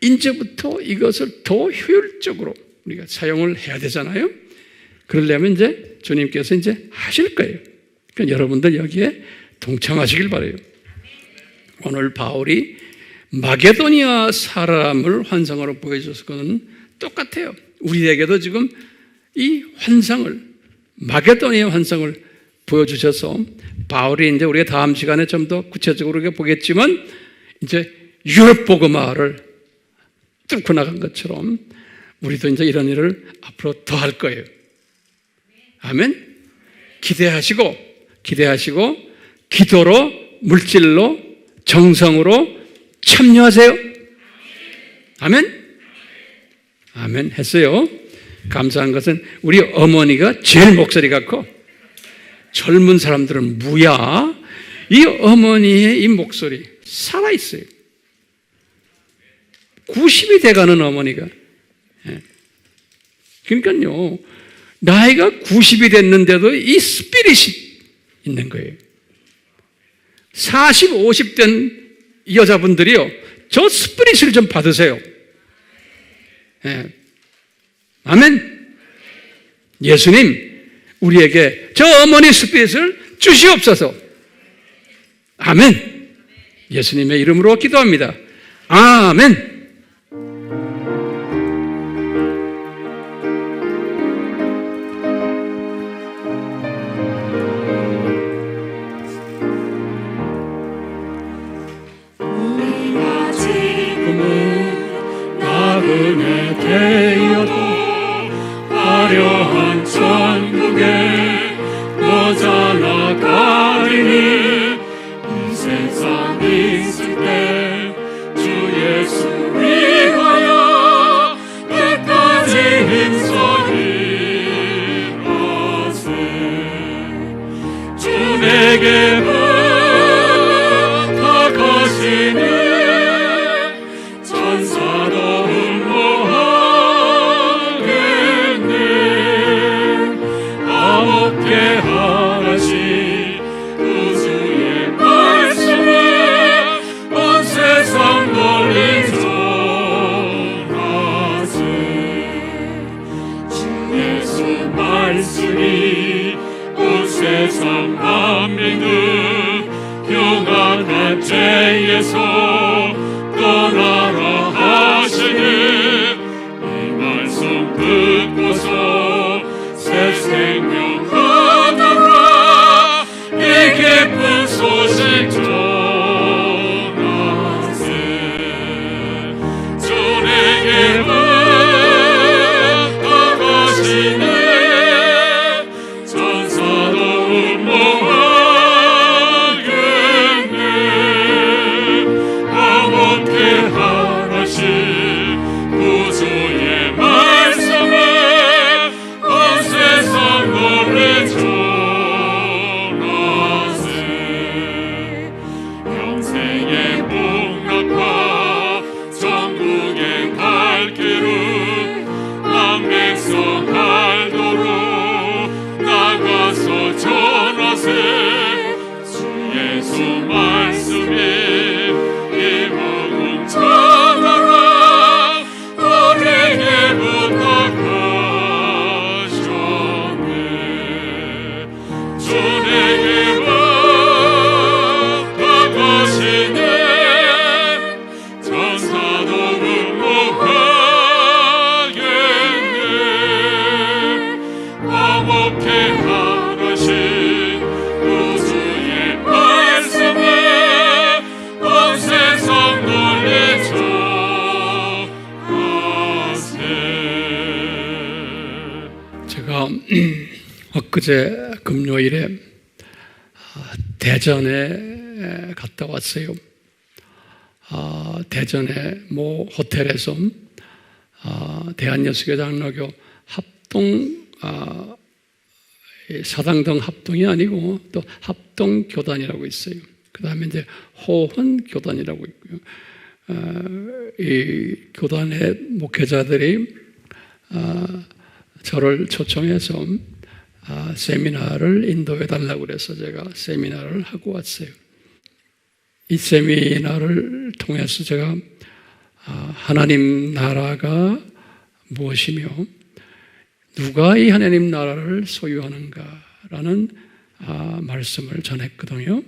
이제부터 이것을 더 효율적으로 우리가 사용을 해야 되잖아요. 그러려면 이제 주님께서 이제 하실 거예요. 그러니까 여러분들 여기에 동참하시길 바라요. 오늘 바울이 마게도니아 사람을 환상으로 보여줘서 그거는 똑같아요. 우리에게도 지금 이 환상을, 마게도니아 환상을 보여주셔서 바울이 이제 우리가 다음 시간에 좀 더 구체적으로 보겠지만 이제 유럽 복음화를 뚫고 나간 것처럼 우리도 이제 이런 일을 앞으로 더 할 거예요. 아멘? 기대하시고 기도로, 물질로, 정성으로 참여하세요. 아멘? 아멘 했어요. 감사한 것은 우리 어머니가 제일 목소리가 커. 젊은 사람들은 뭐야? 이 어머니의 이 목소리 살아있어요. 90이 돼가는 어머니가. 그러니까요, 나이가 90이 됐는데도 이 스피릿이 있는 거예요. 40, 50 된 여자분들이요, 저 스피릿을 좀 받으세요. 아멘. 예수님, 우리에게 저 어머니 스피릿을 주시옵소서. 아멘. 예수님의 이름으로 기도합니다. 아멘. 우리가 지금은 나그네 되어도 내게 부탁하시니 천사도 흠모하겠네. 아홉개 하나씩 구주의 말씀을 온 세상 널리 전하세. 주 예수 말씀이 온 세상 만민을 흉악한 죄에서 떠나라 하시니 이 말씀 듣고서 새 생명 하더라. 이 기쁜 소식 전하세. 주 내게 부탁하시네. 천사도 흠모하겠네. 아홉개 하나씩 구주의 말씀을 온 세상 널리 전하세. 영생의 복락과 전국의 갈 길을 남백성 알도록 나가서 전하세. 주 예수 말씀이 이 복음 전하라. 우리에게 부탁하셨네. 주 내게 부탁하시네. 천사도 흠모하겠네. 아홉개 하나씩 구주의 말씀을 온 세상 널리 전하세. 제가 엊그제 금요일에 대전에 갔다 왔어요. 대전의 모 호텔에서 대한예수교장로교 합동 사당동 합동이 아니고 또 합동교단이라고 있어요. 그 다음에 이제 호헌교단이라고 있고요. 이 교단의 목회자들이 저를 초청해서 세미나를 인도해 달라고 그래서 제가 세미나를 하고 왔어요. 이 세미나를 통해서 제가 하나님 나라가 무엇이며 누가 이 하나님 나라를 소유하는가라는 말씀을 전했거든요.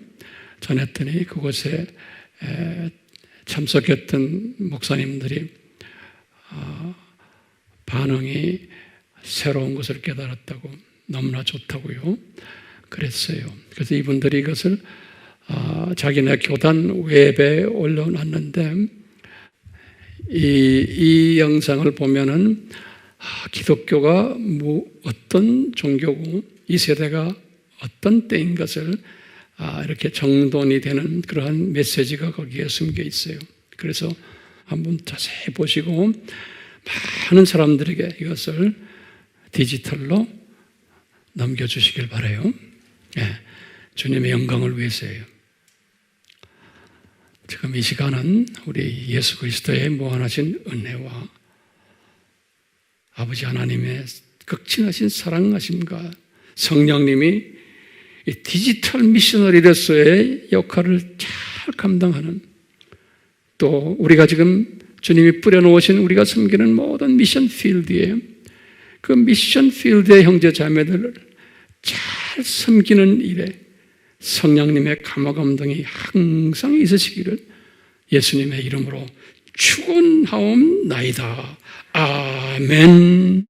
전했더니 그곳에 참석했던 목사님들이 반응이 새로운 것을 깨달았다고, 너무나 좋다고요 그랬어요. 그래서 이분들이 이것을 자기네 교단 웹에 올려놨는데 이 영상을 보면은 기독교가 어떤 종교고 이 세대가 어떤 때인 것을 이렇게 정돈이 되는 그러한 메시지가 거기에 숨겨 있어요. 그래서 한번 자세히 보시고 많은 사람들에게 이것을 디지털로 넘겨주시길 바라요. 주님의 영광을 위해서예요. 지금 이 시간은 우리 예수 그리스도의 무한하신 은혜와 아버지 하나님의 극진하신 사랑하심과 성령님이 이 디지털 미셔너리로서의 역할을 잘 감당하는, 또 우리가 지금 주님이 뿌려놓으신 우리가 섬기는 모든 미션 필드에 그 미션 필드의 형제 자매들을 잘 섬기는 일에 성령님의 감화감동이 항상 있으시기를 예수님의 이름으로 축원하옵나이다. 아멘.